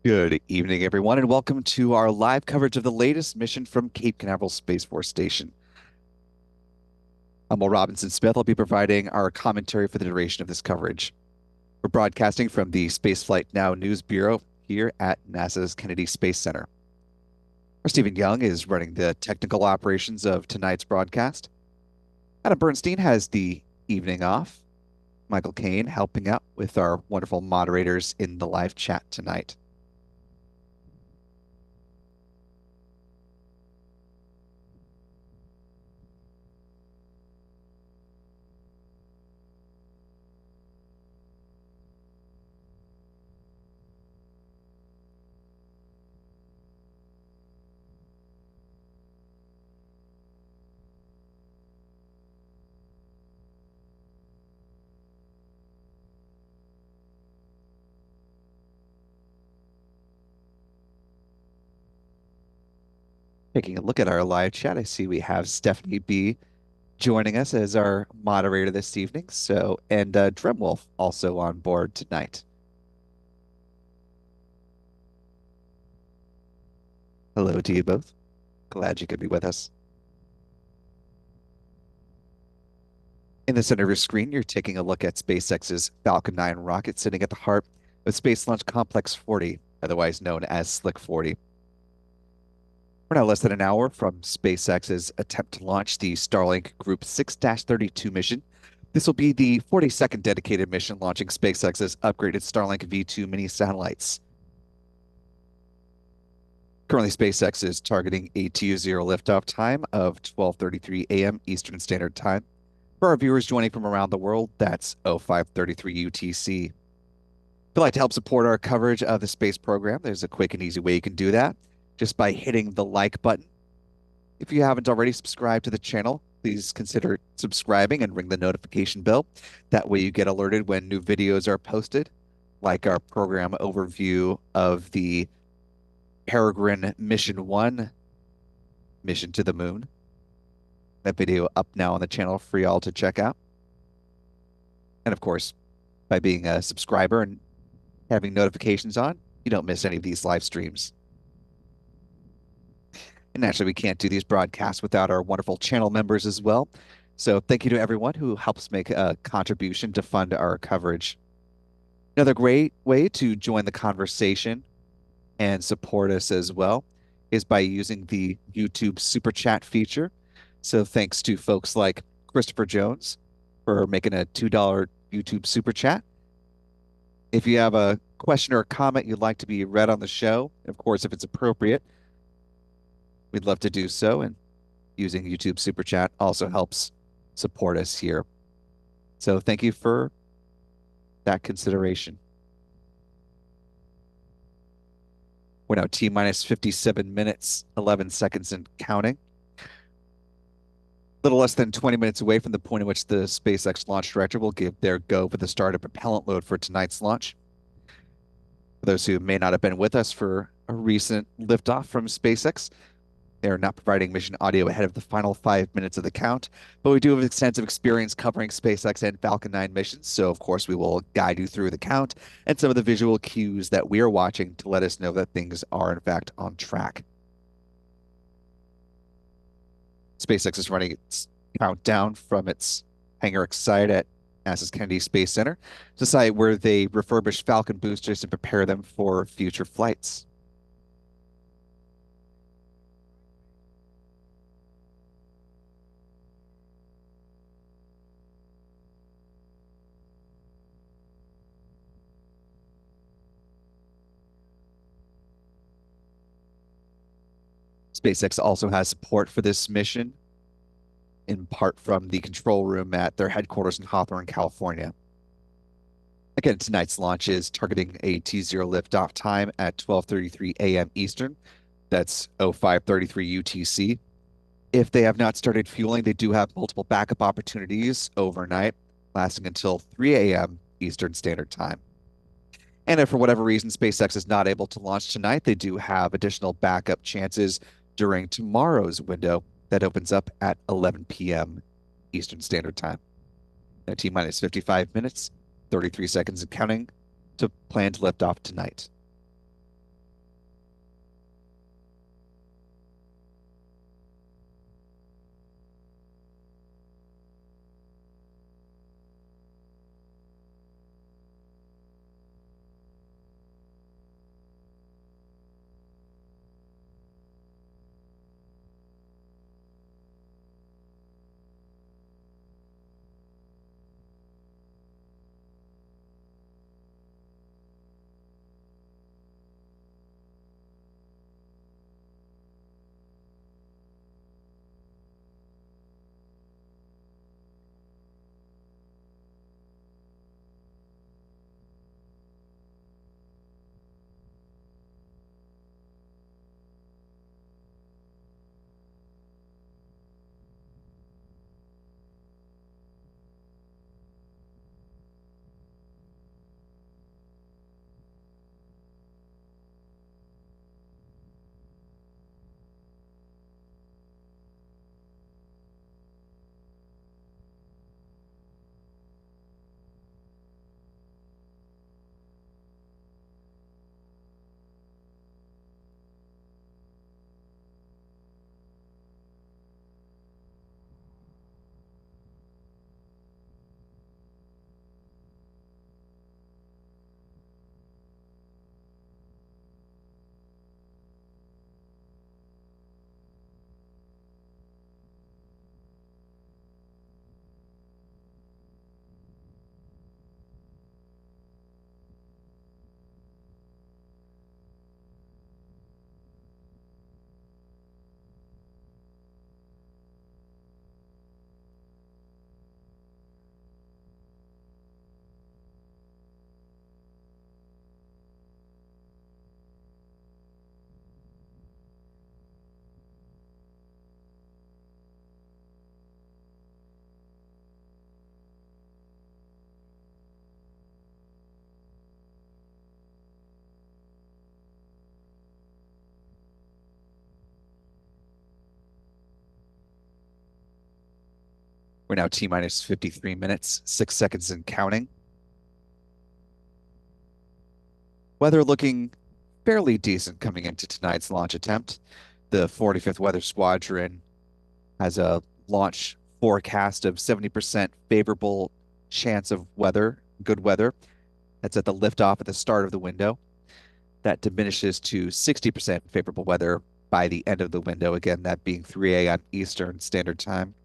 Good evening, everyone, and welcome to our live coverage of the latest mission from Cape Canaveral Space Force Station. I'm Will Robinson Smith. I'll be providing our commentary for the duration of this coverage. We're broadcasting from the Spaceflight Now News Bureau here at NASA's Kennedy Space Center. Our Stephen Young is running the technical operations of tonight's broadcast. Adam Bernstein has the evening off. Michael Kane helping out with our wonderful moderators in the live chat tonight. Taking a look at our live chat, I see we have Stephanie B joining us as our moderator this evening. And Dremwolf also on board tonight. Hello to you both. Glad you could be with us. In the center of your screen, you're taking a look at SpaceX's Falcon 9 rocket sitting at the heart of Space Launch Complex 40, otherwise known as Slick 40. We're now less than an hour from SpaceX's attempt to launch the Starlink Group 6-32 mission. This will be the 42nd dedicated mission launching SpaceX's upgraded Starlink V2 mini satellites. Currently, SpaceX is targeting a TU0 liftoff time of 12:33 a.m. Eastern Standard Time. For our viewers joining from around the world, that's 05:33 UTC. If you'd like to help support our coverage of the space program, there's a quick and easy way you can do that just by hitting the like button. If you haven't already subscribed to the channel, please consider subscribing and ring the notification bell. That way you get alerted when new videos are posted, like our program overview of the Peregrine Mission 1, Mission to the Moon. That video up now on the channel for y'all to check out. And of course, by being a subscriber and having notifications on, you don't miss any of these live streams. And naturally, we can't do these broadcasts without our wonderful channel members as well. So thank you to everyone who helps make a contribution to fund our coverage. Another great way to join the conversation and support us as well is by using the YouTube Super Chat feature. So thanks to folks like Christopher Jones for making a $2 YouTube Super Chat. If you have a question or a comment you'd like to be read on the show, of course, if it's appropriate, we'd love to do so. And using YouTube Super Chat also helps support us here. So thank you for that consideration. We're now T-minus 57 minutes, 11 seconds and counting. A little less than 20 minutes away from the point at which the SpaceX launch director will give their go for the start of propellant load for tonight's launch. For those who may not have been with us for a recent liftoff from SpaceX, they are not providing mission audio ahead of the final 5 minutes of the count, but we do have extensive experience covering SpaceX and Falcon 9 missions, so of course we will guide you through the count and some of the visual cues that we are watching to let us know that things are in fact on track. SpaceX is running its countdown from its hangar site at NASA's Kennedy Space Center, the site where they refurbish Falcon boosters to prepare them for future flights. SpaceX also has support for this mission, in part from the control room at their headquarters in Hawthorne, California. Again, tonight's launch is targeting a T0 liftoff time at 12:33 a.m. Eastern. That's 05:33 UTC. If they have not started fueling, they do have multiple backup opportunities overnight, lasting until 3 a.m. Eastern Standard Time. And if for whatever reason SpaceX is not able to launch tonight, they do have additional backup chances during tomorrow's window that opens up at 11 p.m. Eastern Standard Time. Now, T-minus 55 minutes, 33 seconds and counting to plan to lift off tonight. We're now T minus 53 minutes, 6 seconds and counting. Weather looking fairly decent coming into tonight's launch attempt. The 45th Weather Squadron has a launch forecast of 70% favorable chance of weather, good weather. That's at the liftoff at the start of the window. That diminishes to 60% favorable weather by the end of the window, again, that being 3 a.m. Eastern Standard Time.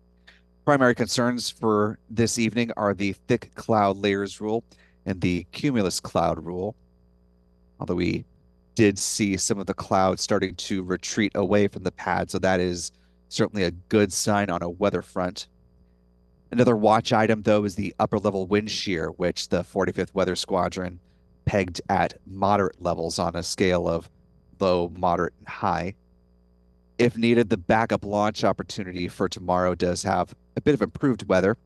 Primary concerns for this evening are the thick cloud layers rule and the cumulus cloud rule. Although we did see some of the clouds starting to retreat away from the pad, so that is certainly a good sign on a weather front. Another watch item, though, is the upper level wind shear, which the 45th Weather Squadron pegged at moderate levels on a scale of low, moderate, and high. If needed, the backup launch opportunity for tomorrow does have a bit of improved weather.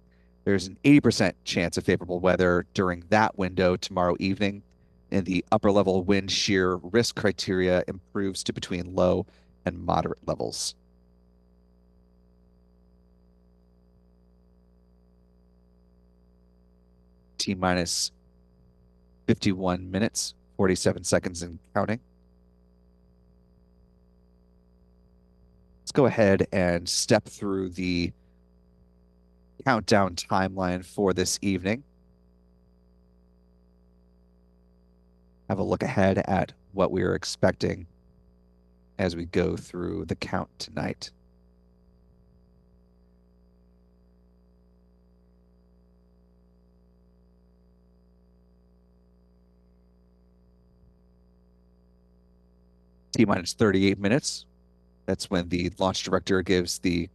There's an 80% chance of favorable weather during that window tomorrow evening, and the upper level wind shear risk criteria improves to between low and moderate levels. T minus 51 minutes, 47 seconds and counting. Let's go ahead and step through the countdown timeline for this evening. Have a look ahead at what we are expecting as we go through the count tonight. T minus 38 minutes. That's when the launch director gives the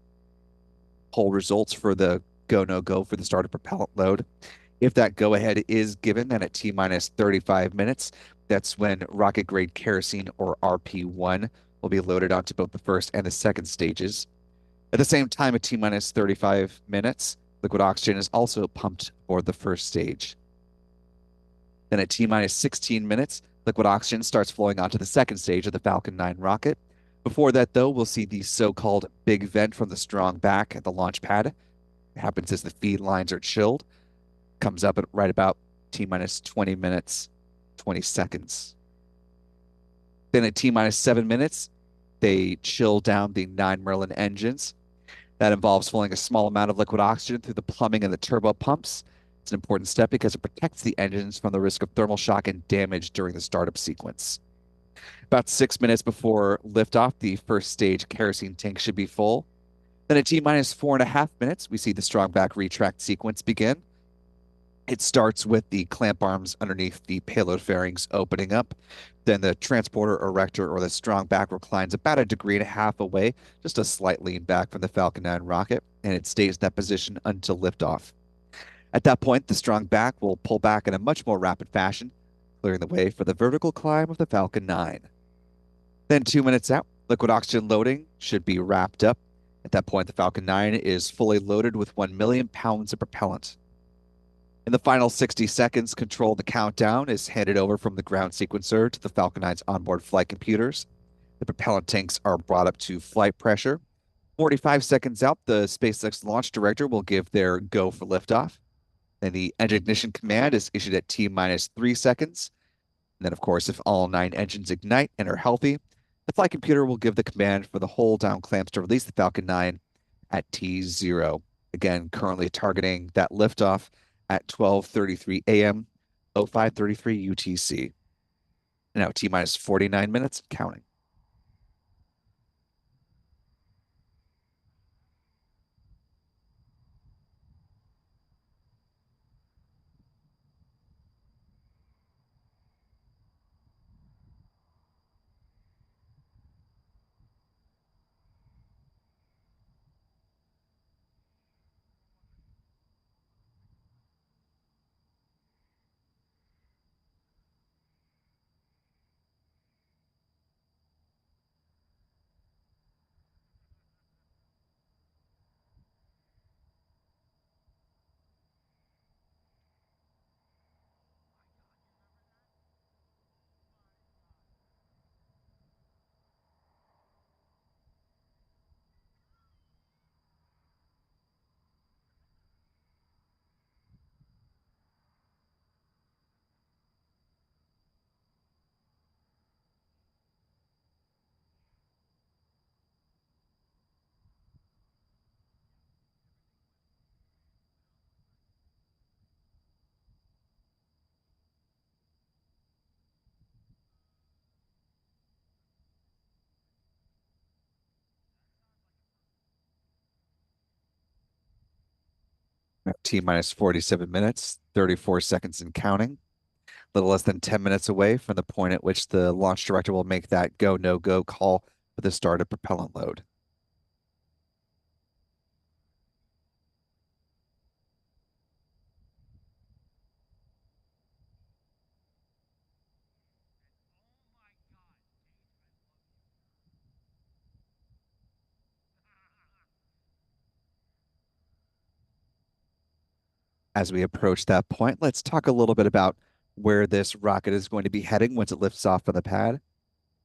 poll results for the go, no go for the start of propellant load. If that go ahead is given, then at T minus 35 minutes, that's when rocket grade kerosene or RP1 will be loaded onto both the first and the second stages. At the same time, at T minus 35 minutes, liquid oxygen is also pumped for the first stage. Then at T minus 16 minutes, liquid oxygen starts flowing onto the second stage of the Falcon 9 rocket. Before that, though, we'll see the so-called big vent from the strong back at the launch pad. It happens as the feed lines are chilled. Comes up at right about T minus 20 minutes, 20 seconds. Then at T minus 7 minutes, they chill down the 9 Merlin engines. That involves flowing a small amount of liquid oxygen through the plumbing and the turbo pumps. It's an important step because it protects the engines from the risk of thermal shock and damage during the startup sequence. About 6 minutes before liftoff, the first stage kerosene tank should be full. Then at T minus 4.5 minutes, we see the strong back retract sequence begin. It starts with the clamp arms underneath the payload fairings opening up. Then the transporter erector or the strong back reclines about 1.5 degrees away, just a slight lean back from the Falcon 9 rocket, and it stays in that position until liftoff. At that point, the strong back will pull back in a much more rapid fashion, clearing the way for the vertical climb of the Falcon 9. Then 2 minutes out, liquid oxygen loading should be wrapped up. At that point, the Falcon 9 is fully loaded with 1 million pounds of propellant. In the final 60 seconds, control of the countdown is handed over from the ground sequencer to the Falcon 9's onboard flight computers. The propellant tanks are brought up to flight pressure. 45 seconds out, the SpaceX launch director will give their go for liftoff. Then the engine ignition command is issued at T minus 3 seconds. And then, of course, if all 9 engines ignite and are healthy, the flight computer will give the command for the hold down clamps to release the Falcon 9 at T0. Again, currently targeting that liftoff at 12:33 a.m., 05:33 UTC. Now T minus 49 minutes, counting. T minus 47 minutes, 34 seconds and counting. A little less than 10 minutes away from the point at which the launch director will make that go, no go call for the start of propellant load. As we approach that point, let's talk a little bit about where this rocket is going to be heading once it lifts off from the pad.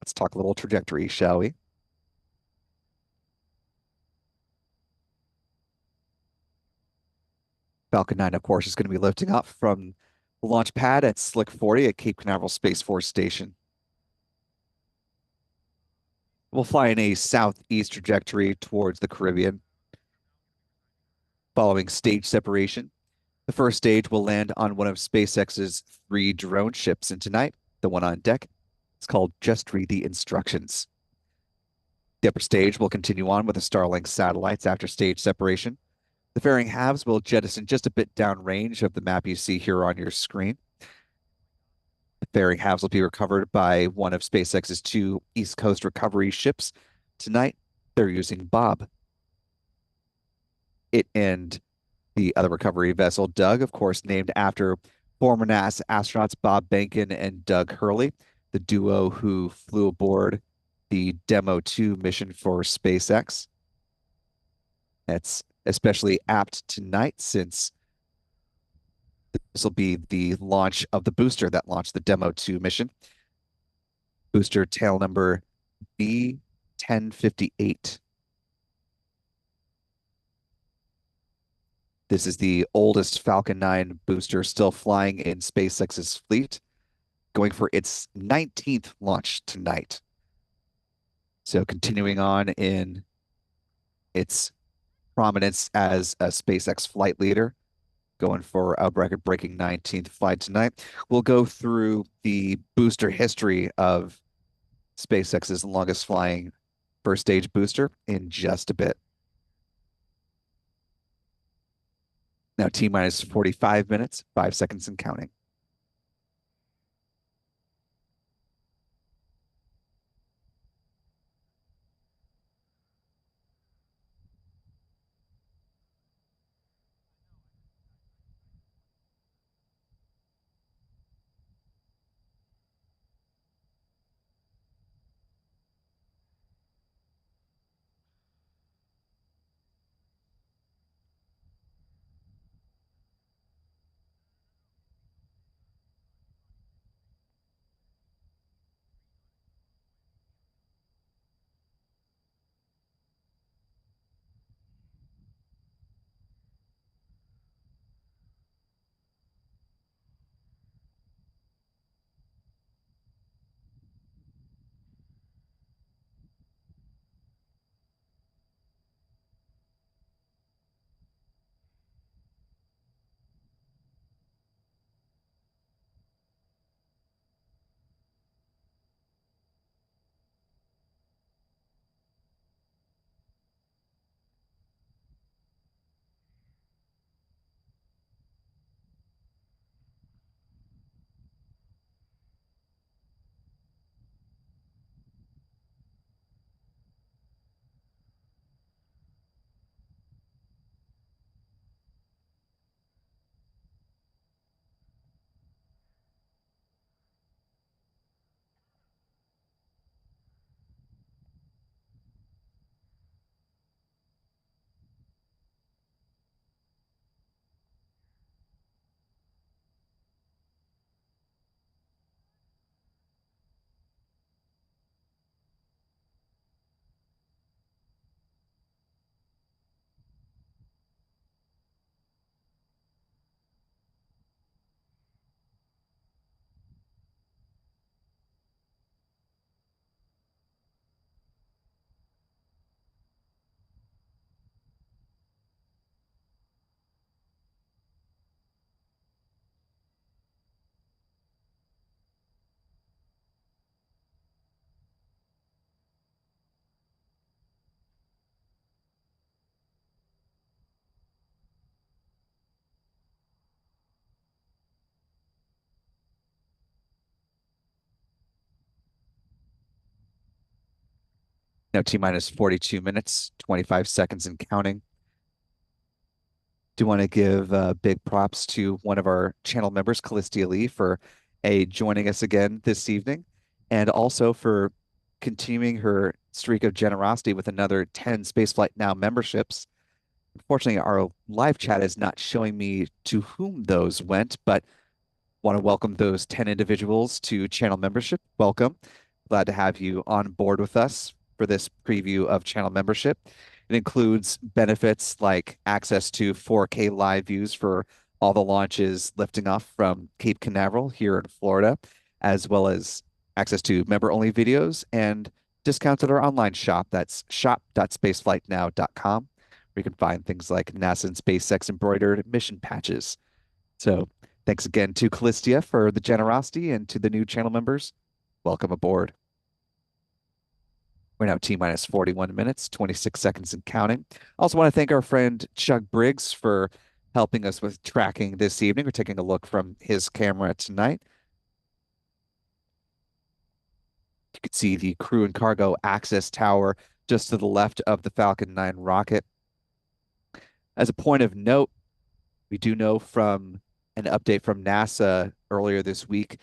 Let's talk a little trajectory, shall we? Falcon 9, of course, is going to be lifting off from the launch pad at Slick 40 at Cape Canaveral Space Force Station. We'll fly in a southeast trajectory towards the Caribbean, following stage separation. The first stage will land on one of SpaceX's three drone ships, and tonight, the one on deck, it's called Just Read the Instructions. The upper stage will continue on with the Starlink satellites after stage separation. The fairing halves will jettison just a bit downrange of the map you see here on your screen. The fairing halves will be recovered by one of SpaceX's two East Coast recovery ships. Tonight, they're using Bob. It and the other recovery vessel, Doug, of course, named after former NASA astronauts Bob Behnken and Doug Hurley, the duo who flew aboard the Demo 2 mission for SpaceX. That's especially apt tonight since this will be the launch of the booster that launched the Demo 2 mission. Booster tail number B1058. This is the oldest Falcon 9 booster still flying in SpaceX's fleet, going for its 19th launch tonight. So continuing on in its prominence as a SpaceX flight leader, going for a record-breaking 19th flight tonight. We'll go through the booster history of SpaceX's longest flying first stage booster in just a bit. Now, T minus 45 minutes, 5 seconds and counting. Now T minus 42 minutes, 25 seconds and counting. Do want to give big props to one of our channel members, Callistia Lee, for joining us again this evening, and also for continuing her streak of generosity with another 10 Spaceflight Now memberships. Unfortunately, our live chat is not showing me to whom those went, but want to welcome those 10 individuals to channel membership. Welcome. Glad to have you on board with us for this preview of channel membership. It includes benefits like access to 4K live views for all the launches lifting off from Cape Canaveral here in Florida, as well as access to member-only videos and discounts at our online shop. That's shop.spaceflightnow.com, where you can find things like NASA and SpaceX embroidered mission patches. So thanks again to Callistia for the generosity and to the new channel members. Welcome aboard. We're now T minus 41 minutes, 26 seconds and counting. Also want to thank our friend Chuck Briggs for helping us with tracking this evening. We're taking a look from his camera tonight. You can see the crew and cargo access tower just to the left of the Falcon 9 rocket. As a point of note, we do know from an update from NASA earlier this week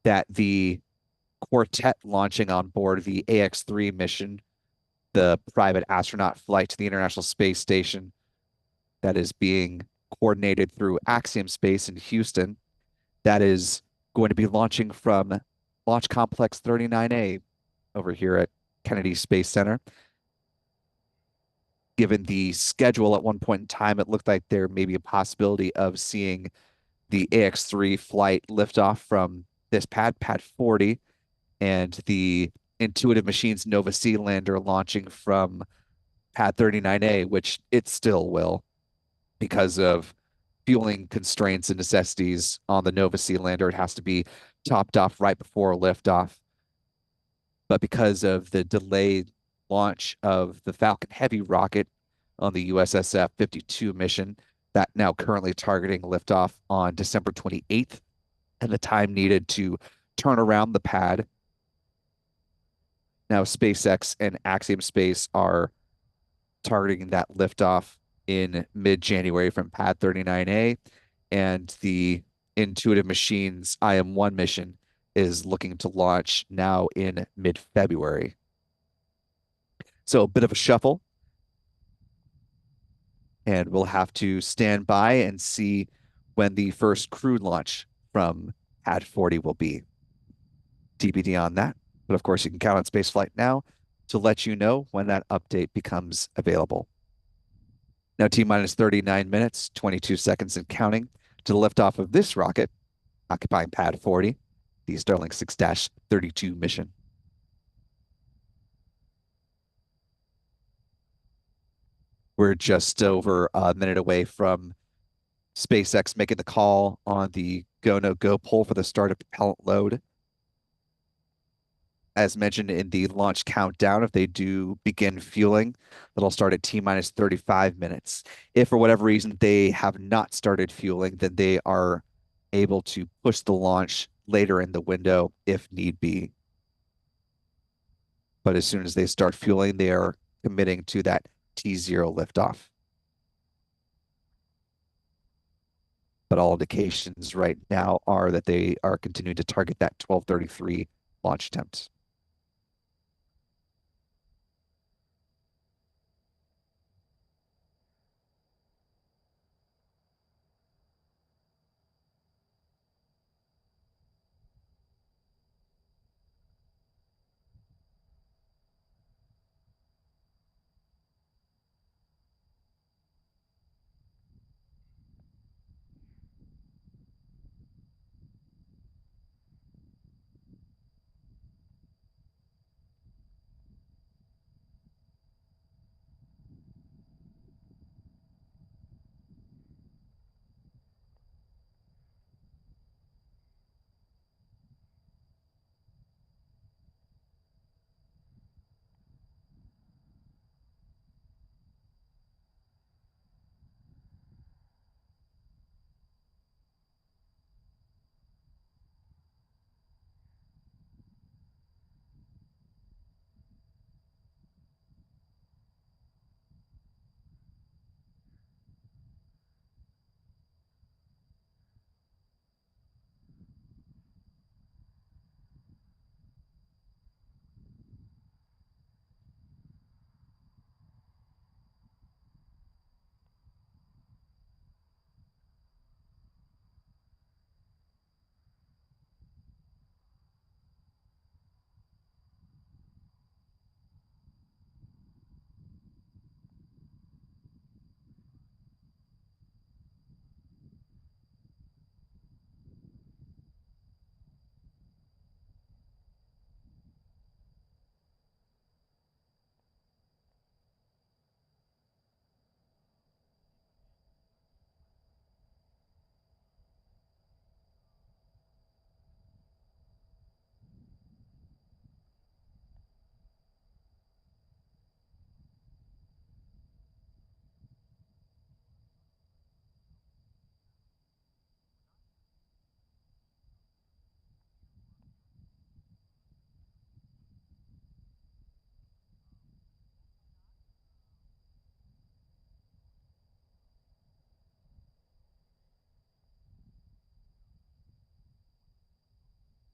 that the quartet launching on board the AX-3 mission, the private astronaut flight to the International Space Station that is being coordinated through Axiom Space in Houston, that is going to be launching from Launch Complex 39A over here at Kennedy Space Center. Given the schedule at one point in time, it looked like there may be a possibility of seeing the AX-3 flight lift off from this pad 40, and the Intuitive Machines Nova C lander launching from pad 39A, which it still will because of fueling constraints and necessities on the Nova C lander. It has to be topped off right before liftoff. But because of the delayed launch of the Falcon Heavy rocket on the USSF 52 mission, that now currently targeting liftoff on December 28th, and the time needed to turn around the pad. Now, SpaceX and Axiom Space are targeting that liftoff in mid-January from pad 39A, and the Intuitive Machines IM-1 mission is looking to launch now in mid-February. So a bit of a shuffle, and we'll have to stand by and see when the first crew launch from pad 40 will be. TBD on that. But of course, you can count on Spaceflight Now to let you know when that update becomes available. Now, T minus 39 minutes, 22 seconds and counting to the liftoff of this rocket, occupying pad 40, the Starlink 6-32 mission. We're just over a minute away from SpaceX making the call on the go, no go poll for the start of propellant load. As mentioned in the launch countdown, if they do begin fueling, that'll start at T minus 35 minutes. If for whatever reason they have not started fueling, then they are able to push the launch later in the window if need be. But as soon as they start fueling, they are committing to that T0 liftoff. But all indications right now are that they are continuing to target that 12:33 launch attempt.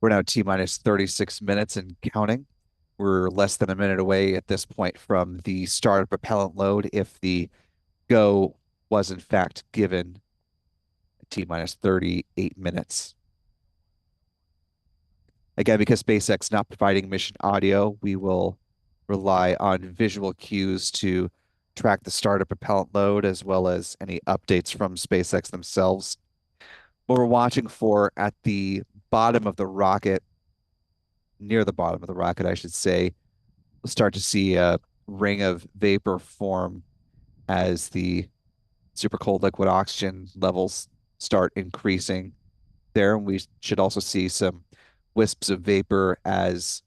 We're now T minus 36 minutes and counting. We're less than a minute away at this point from the start of propellant load if the go was in fact given T minus 38 minutes. Again, because SpaceX not providing mission audio, we will rely on visual cues to track the start of propellant load as well as any updates from SpaceX themselves. What we're watching for at the bottom of the rocket, near the bottom of the rocket, I should say, we'll start to see a ring of vapor form as the super cold liquid oxygen levels start increasing there. And we should also see some wisps of vapor as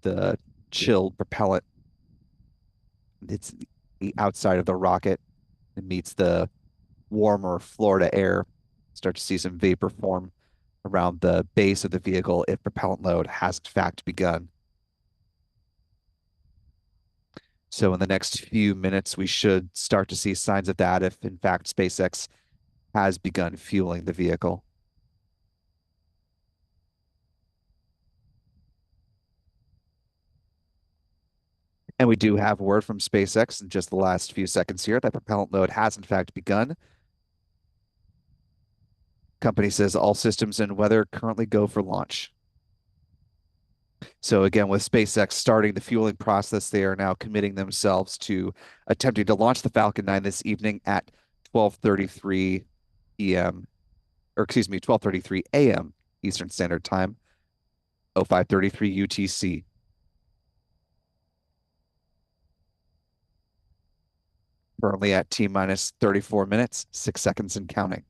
the chilled propellant hits the outside of the rocket and meets the warmer Florida air. Start to see some vapor form around the base of the vehicle if propellant load has in fact begun. So in the next few minutes, we should start to see signs of that if in fact SpaceX has begun fueling the vehicle. And we do have word from SpaceX in just the last few seconds here that propellant load has in fact begun. Company says all systems and weather currently go for launch. So again, with SpaceX starting the fueling process, they are now committing themselves to attempting to launch the Falcon 9 this evening at 12:33 p.m. or excuse me, 12:33 a.m. Eastern Standard Time, 05:33 UTC. Currently at T minus 34 minutes, 6 seconds and counting.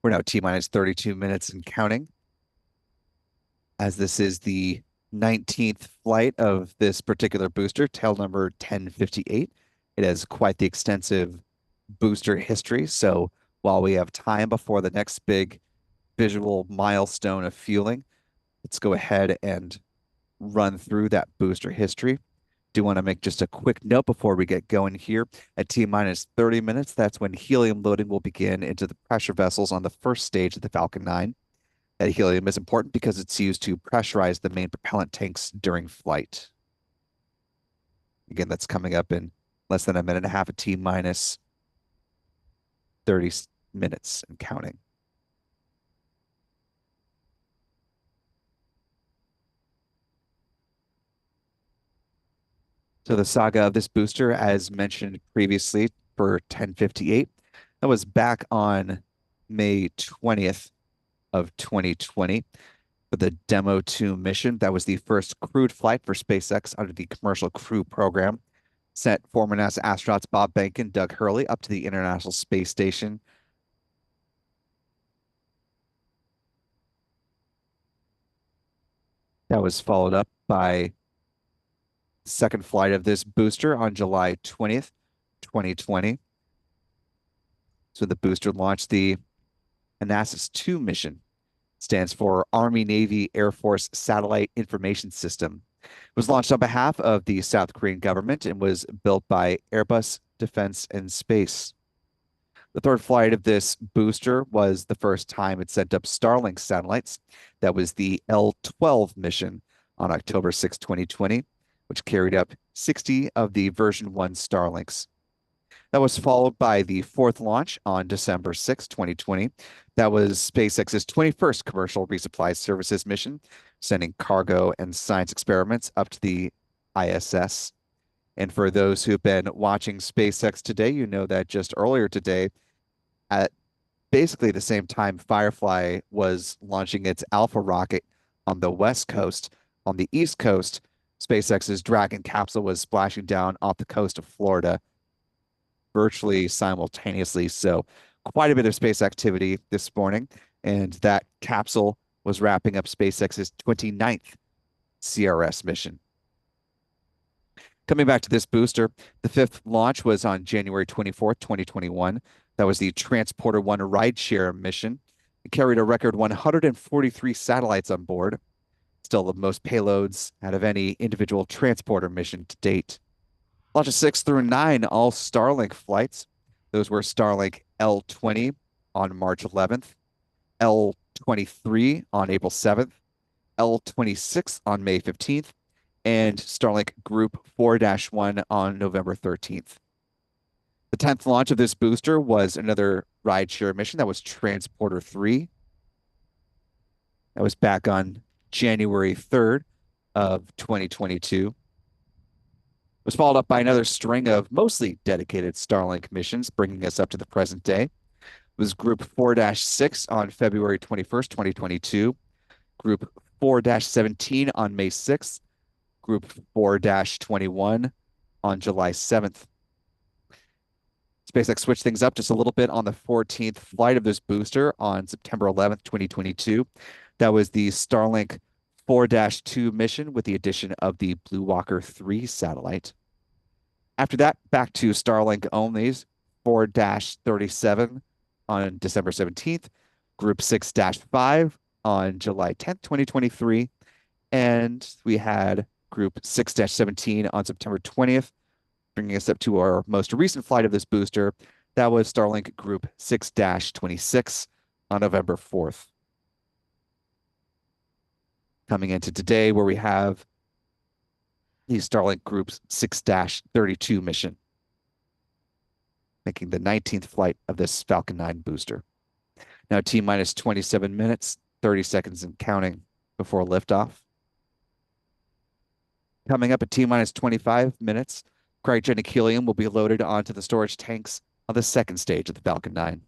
We're now T minus 32 minutes and counting, as this is the 19th flight of this particular booster, tail number 1058. It has quite the extensive booster history. So while we have time before the next big visual milestone of fueling, let's go ahead and run through that booster history. Do want to make just a quick note before we get going here. At T minus 30 minutes, that's when helium loading will begin into the pressure vessels on the first stage of the Falcon 9. That helium is important because it's used to pressurize the main propellant tanks during flight. Again, that's coming up in less than a minute and a half at T minus 30 minutes and counting. So the saga of this booster, as mentioned previously for 1058, That was back on May 20th of 2020 for the Demo 2 mission. That was the first crewed flight for SpaceX under the Commercial Crew Program. Sent former NASA astronauts Bob Behnken and Doug Hurley up to the International Space Station. That was followed up by second flight of this booster on July 20th, 2020. So the booster launched the Anasis 2 mission. Stands for Army, Navy, Air Force Satellite Information System. It was launched on behalf of the South Korean government and was built by Airbus Defense and Space. The third flight of this booster was the first time it sent up Starlink satellites. That was the L-12 mission on October 6, 2020, which carried up 60 of the version 1 Starlinks. That was followed by the fourth launch on December 6, 2020. That was SpaceX's 21st commercial resupply services mission, sending cargo and science experiments up to the ISS. And for those who've been watching SpaceX today, you know that just earlier today, at basically the same time, Firefly was launching its Alpha rocket on the West Coast. On the East Coast, SpaceX's Dragon capsule was splashing down off the coast of Florida virtually simultaneously. So quite a bit of space activity this morning. And that capsule was wrapping up SpaceX's 29th CRS mission. Coming back to this booster, the fifth launch was on January 24th, 2021. That was the Transporter 1 rideshare mission. It carried a record 143 satellites on board, still the most payloads out of any individual transporter mission to date. Launches 6 through 9, all Starlink flights. Those were Starlink L-20 on March 11th, L-23 on April 7th, L-26 on May 15th, and Starlink Group 4-1 on November 13th. The 10th launch of this booster was another rideshare mission. That was Transporter 3. That was back on January 3rd of 2022. Was followed up by another string of mostly dedicated Starlink missions, bringing us up to the present day. It was Group 4-6 on February 21st, 2022, Group 4-17 on May 6th, Group 4-21 on July 7th. SpaceX switched things up just a little bit on the 14th flight of this booster on September 11th, 2022. That was the Starlink 4-2 mission with the addition of the Blue Walker 3 satellite. After that, back to Starlink onlys, 4-37 on December 17th, Group 6-5 on July 10th, 2023, and we had Group 6-17 on September 20th, bringing us up to our most recent flight of this booster. That was Starlink Group 6-26 on November 4th. Coming into today, where we have the Starlink Group's 6-32 mission, making the 19th flight of this Falcon 9 booster. Now T-minus 27 minutes, 30 seconds and counting before liftoff. Coming up at T-minus 25 minutes, cryogenic helium will be loaded onto the storage tanks on the second stage of the Falcon 9.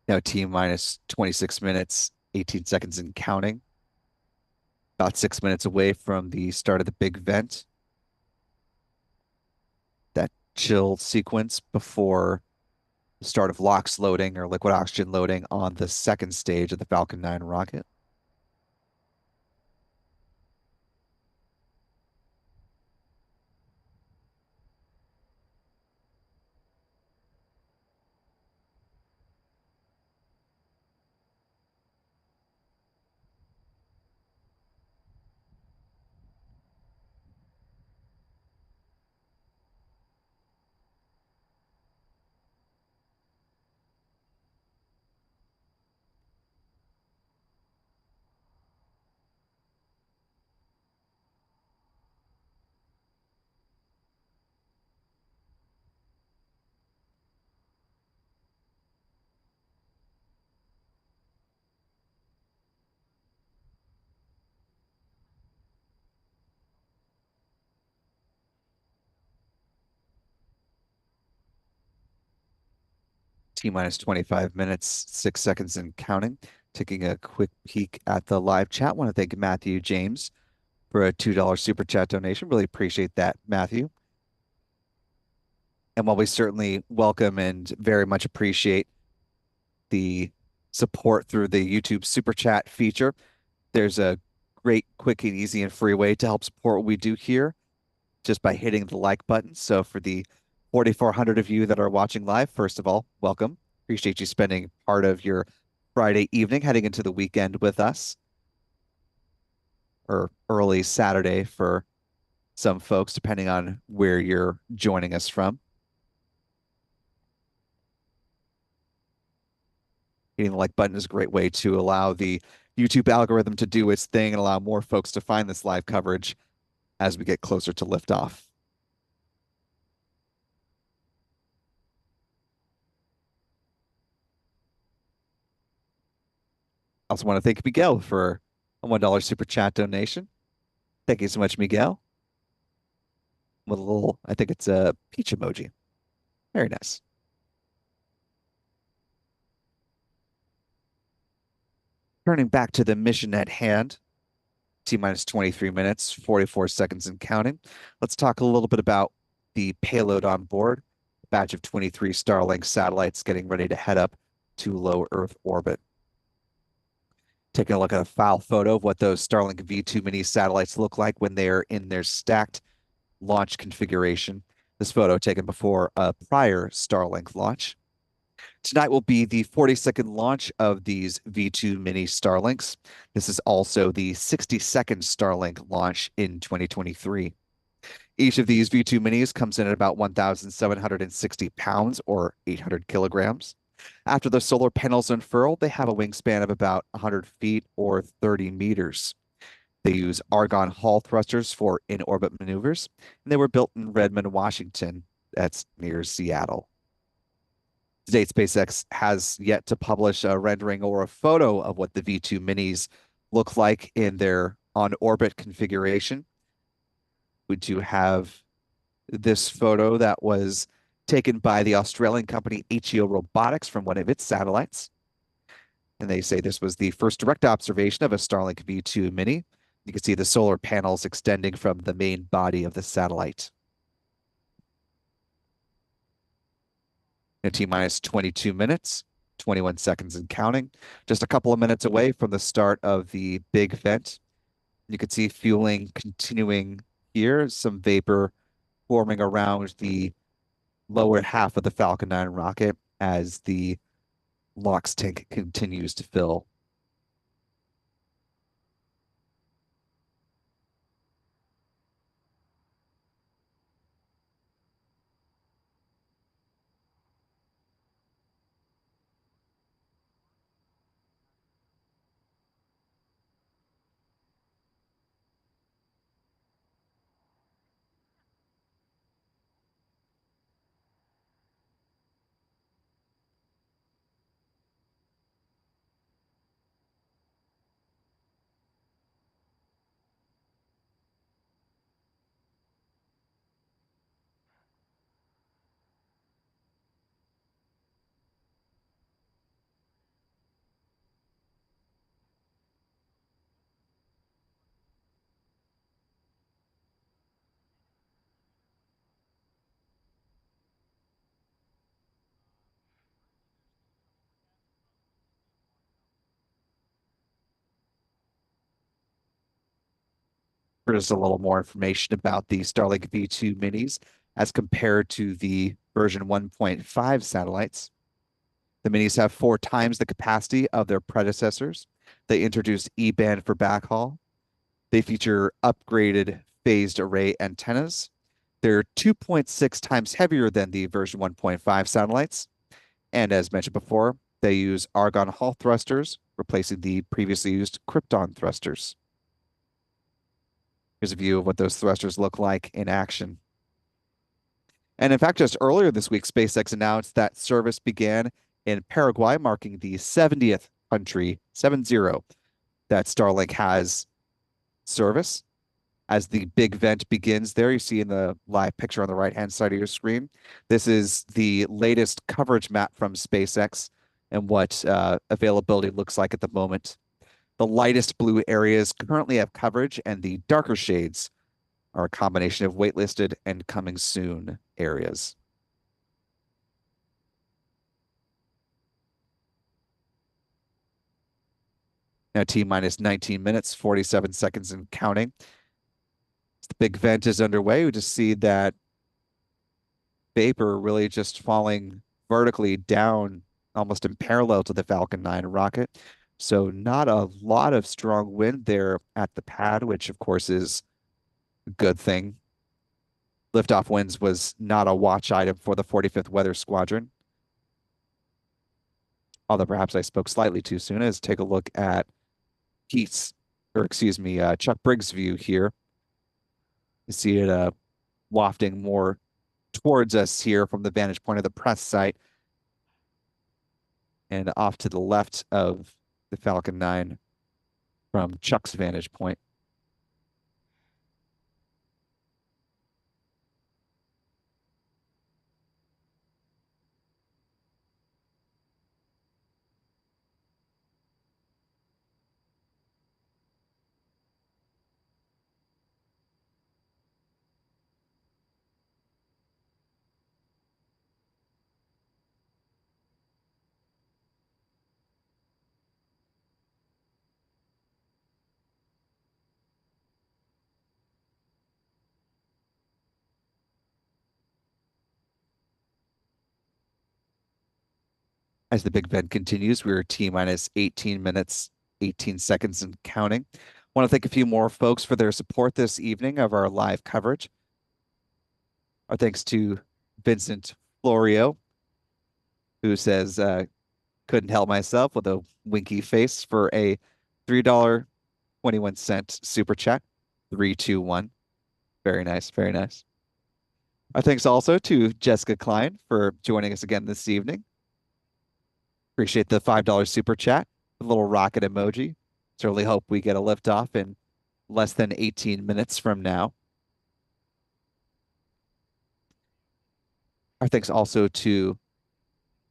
Now T-minus 26 minutes, 18 seconds and counting. About 6 minutes away from the start of the big vent. That chill sequence before Start of LOX loading or liquid oxygen loading on the second stage of the Falcon 9 rocket. T minus 25 minutes, 6 seconds and counting. Taking a quick peek at the live chat. Want to thank Matthew James for a $2 super chat donation. Really appreciate that, Matthew. And while we certainly welcome and very much appreciate the support through the YouTube super chat feature, there's a great, quick, and easy and free way to help support what we do here just by hitting the like button. So for the 4,400 of you that are watching live, first of all, welcome. Appreciate you spending part of your Friday evening heading into the weekend with us, or early Saturday for some folks, depending on where you're joining us from. Hitting the like button is a great way to allow the YouTube algorithm to do its thing and allow more folks to find this live coverage as we get closer to liftoff. I also want to thank Miguel for a $1 super chat donation. Thank you so much, Miguel. With a little, I think it's a peach emoji. Very nice. Turning back to the mission at hand, T minus 23 minutes, 44 seconds and counting. Let's talk a little bit about the payload on board. A batch of 23 Starlink satellites getting ready to head up to low Earth orbit. Taking a look at a file photo of what those Starlink V2 mini satellites look like when they're in their stacked launch configuration. This photo taken before a prior Starlink launch. Tonight will be the 42nd launch of these V2 mini Starlinks. This is also the 62nd Starlink launch in 2023. Each of these V2 minis comes in at about 1,760 pounds or 800 kilograms. After the solar panels unfurl, they have a wingspan of about 100 feet or 30 meters. They use argon Hall thrusters for in-orbit maneuvers, and they were built in Redmond, Washington. That's near Seattle. To date, SpaceX has yet to publish a rendering or a photo of what the V2 minis look like in their on-orbit configuration. We do have this photo that was taken by the Australian company HEO Robotics from one of its satellites. And they say this was the first direct observation of a Starlink V2 mini. You can see the solar panels extending from the main body of the satellite. T minus 22 minutes, 21 seconds and counting. Just a couple of minutes away from the start of the big vent. You can see fueling continuing here, some vapor forming around the lower half of the Falcon 9 rocket as the LOX tank continues to fill. Here's a little more information about the Starlink V2 minis as compared to the version 1.5 satellites. The minis have 4 times the capacity of their predecessors. They introduced E-band for backhaul. They feature upgraded phased array antennas. They're 2.6 times heavier than the version 1.5 satellites. And as mentioned before, they use argon Hall thrusters, replacing the previously used krypton thrusters. Here's a view of what those thrusters look like in action. And in fact, just earlier this week, SpaceX announced that service began in Paraguay, marking the 70th country, 70, that Starlink has service. As the big vent begins there, you see in the live picture on the right-hand side of your screen, this is the latest coverage map from SpaceX and what availability looks like at the moment. The lightest blue areas currently have coverage, and the darker shades are a combination of waitlisted and coming soon areas. Now T minus 19 minutes, 47 seconds and counting. The big vent is underway. We just see that vapor really just falling vertically down almost in parallel to the Falcon 9 rocket. So not a lot of strong wind there at the pad, which of course is a good thing. Liftoff winds was not a watch item for the 45th Weather Squadron. Although perhaps I spoke slightly too soon, as take a look at Chuck Briggs' view here. You see it wafting more towards us here from the vantage point of the press site and off to the left of the Falcon 9 from Chuck's vantage point. As the big vent continues, we're T minus 18 minutes, 18 seconds and counting. Want to thank a few more folks for their support this evening of our live coverage. Our thanks to Vincent Florio, who says, couldn't help myself with a winky face for a $3.21 super chat. 321. Very nice, very nice. Our thanks also to Jessica Klein for joining us again this evening. Appreciate the $5 super chat, the little rocket emoji. Certainly hope we get a liftoff in less than 18 minutes from now. Our thanks also to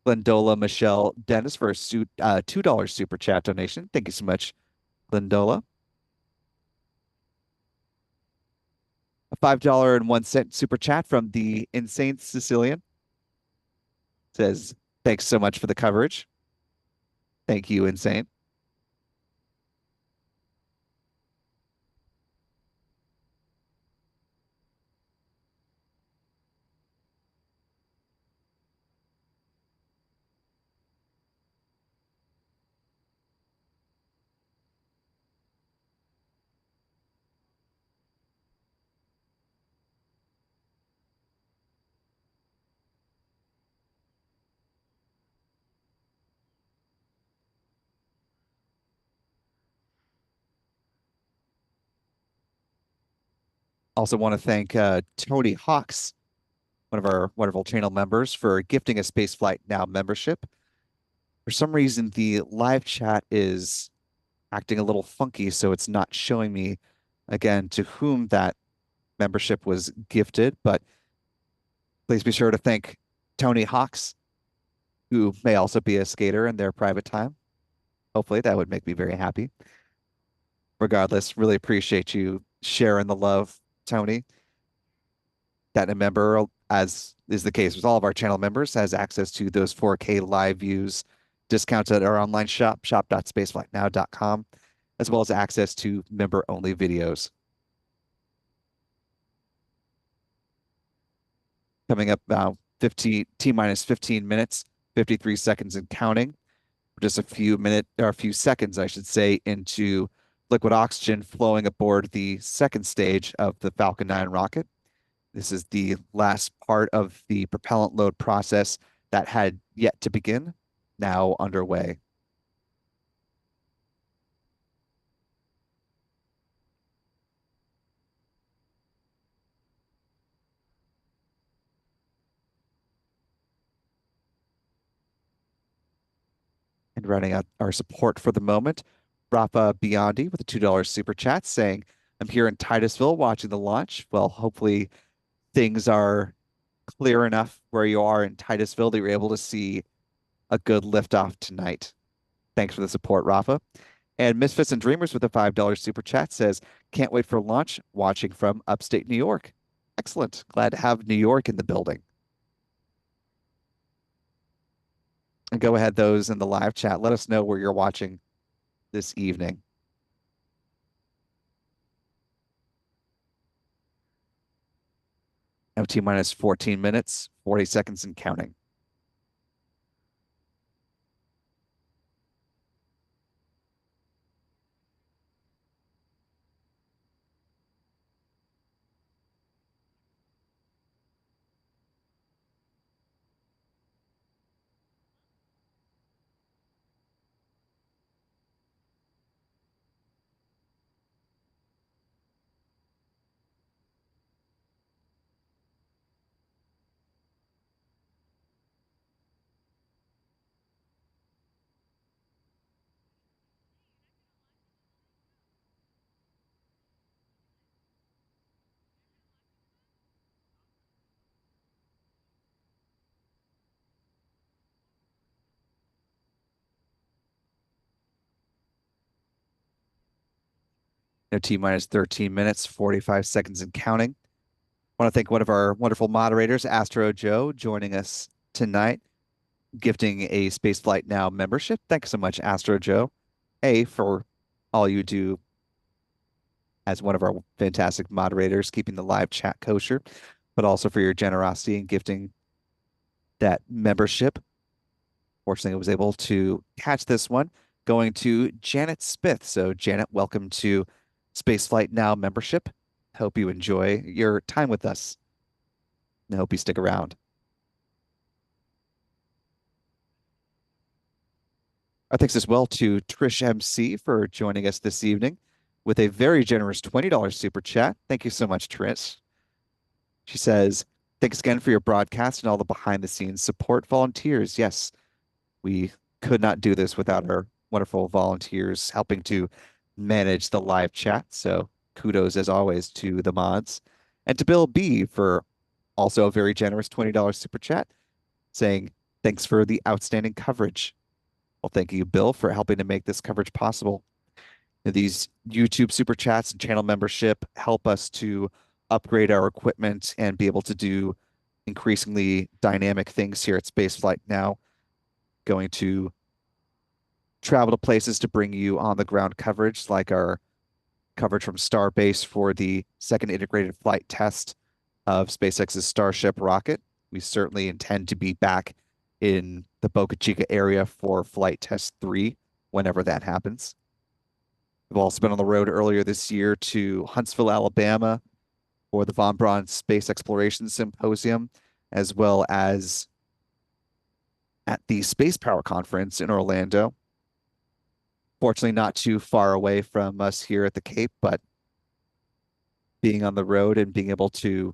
Glendola Michelle Dennis for a $2 super chat donation. Thank you so much, Glendola. A $5.01 super chat from the Insane Sicilian. Says, thanks so much for the coverage. Thank you, Insane. Also want to thank Tony Hawks, one of our wonderful channel members, for gifting a Spaceflight Now membership. For some reason, the live chat is acting a little funky, so it's not showing me again to whom that membership was gifted, but please be sure to thank Tony Hawks, who may also be a skater in their private time. Hopefully, that would make me very happy. Regardless, really appreciate you sharing the love, Tony. That a member, as is the case with all of our channel members, has access to those 4K live views, discounts at our online shop, shop.spaceflightnow.com, as well as access to member-only videos. Coming up about 15 T minus 15 minutes, 53 seconds and counting. Just a few minutes or a few seconds, I should say, into liquid oxygen flowing aboard the second stage of the Falcon 9 rocket. This is the last part of the propellant load process that had yet to begin, now underway. And rounding out our support for the moment, Rafa Biondi with a $2 super chat saying, I'm here in Titusville watching the launch. Well, hopefully things are clear enough where you are in Titusville that you're able to see a good liftoff tonight. Thanks for the support, Rafa. And Misfits and Dreamers with a $5 super chat says, can't wait for launch, watching from upstate New York. Excellent. Glad to have New York in the building. And go ahead, those in the live chat. Let us know where you're watching this evening. MT minus 14 minutes, 40 seconds and counting. MT minus 13 minutes, 45 seconds and counting. I want to thank one of our wonderful moderators, Astro Joe, joining us tonight, gifting a Spaceflight Now membership. Thanks so much, Astro Joe. For all you do as one of our fantastic moderators, keeping the live chat kosher, but also for your generosity in gifting that membership. Fortunately, I was able to catch this one going to Janet Smith. So, Janet, welcome to Spaceflight Now membership. Hope you enjoy your time with us. And I hope you stick around. Our thanks as well to Trish MC for joining us this evening with a very generous $20 super chat. Thank you so much, Trish. She says, thanks again for your broadcast and all the behind the scenes support volunteers. Yes, we could not do this without our wonderful volunteers helping to manage the live chat. So kudos as always to the mods and to Bill B for also a very generous $20 super chat saying, thanks for the outstanding coverage. Well, thank you, Bill, for helping to make this coverage possible. These YouTube super chats and channel membership help us to upgrade our equipment and be able to do increasingly dynamic things here at Spaceflight Now. Going to travel to places to bring you on the ground coverage, like our coverage from Starbase for the second integrated flight test of SpaceX's Starship rocket. We certainly intend to be back in the Boca Chica area for Flight Test 3, whenever that happens. We've also been on the road earlier this year to Huntsville, Alabama for the Von Braun Space Exploration Symposium, as well as at the Space Power Conference in Orlando. Fortunately, not too far away from us here at the Cape, but being on the road and being able to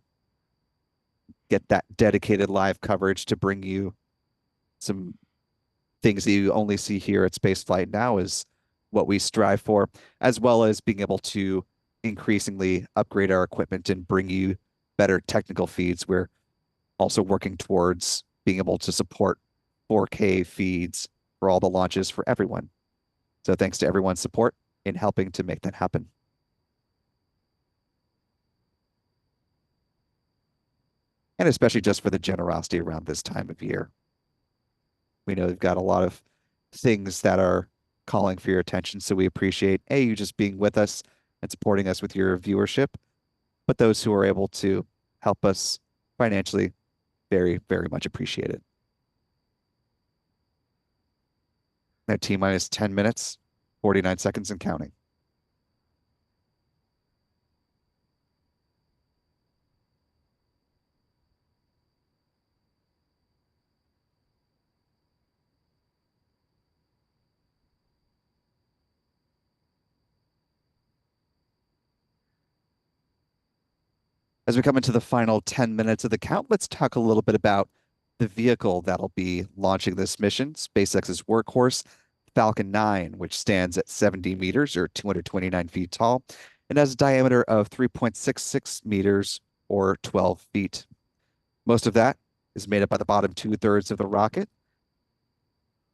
get that dedicated live coverage to bring you some things that you only see here at Spaceflight Now is what we strive for, as well as being able to increasingly upgrade our equipment and bring you better technical feeds. We're also working towards being able to support 4K feeds for all the launches for everyone. So thanks to everyone's support in helping to make that happen. And especially just for the generosity around this time of year. We know we've got a lot of things that are calling for your attention, so we appreciate you just being with us and supporting us with your viewership, but those who are able to help us financially Very, very much appreciated. Now T minus 10 minutes, 49 seconds and counting. As we come into the final 10 minutes of the count, let's talk a little bit about the vehicle that'll be launching this mission, SpaceX's workhorse, Falcon 9, which stands at 70 meters or 229 feet tall and has a diameter of 3.66 meters or 12 feet. Most of that is made up by the bottom two-thirds of the rocket.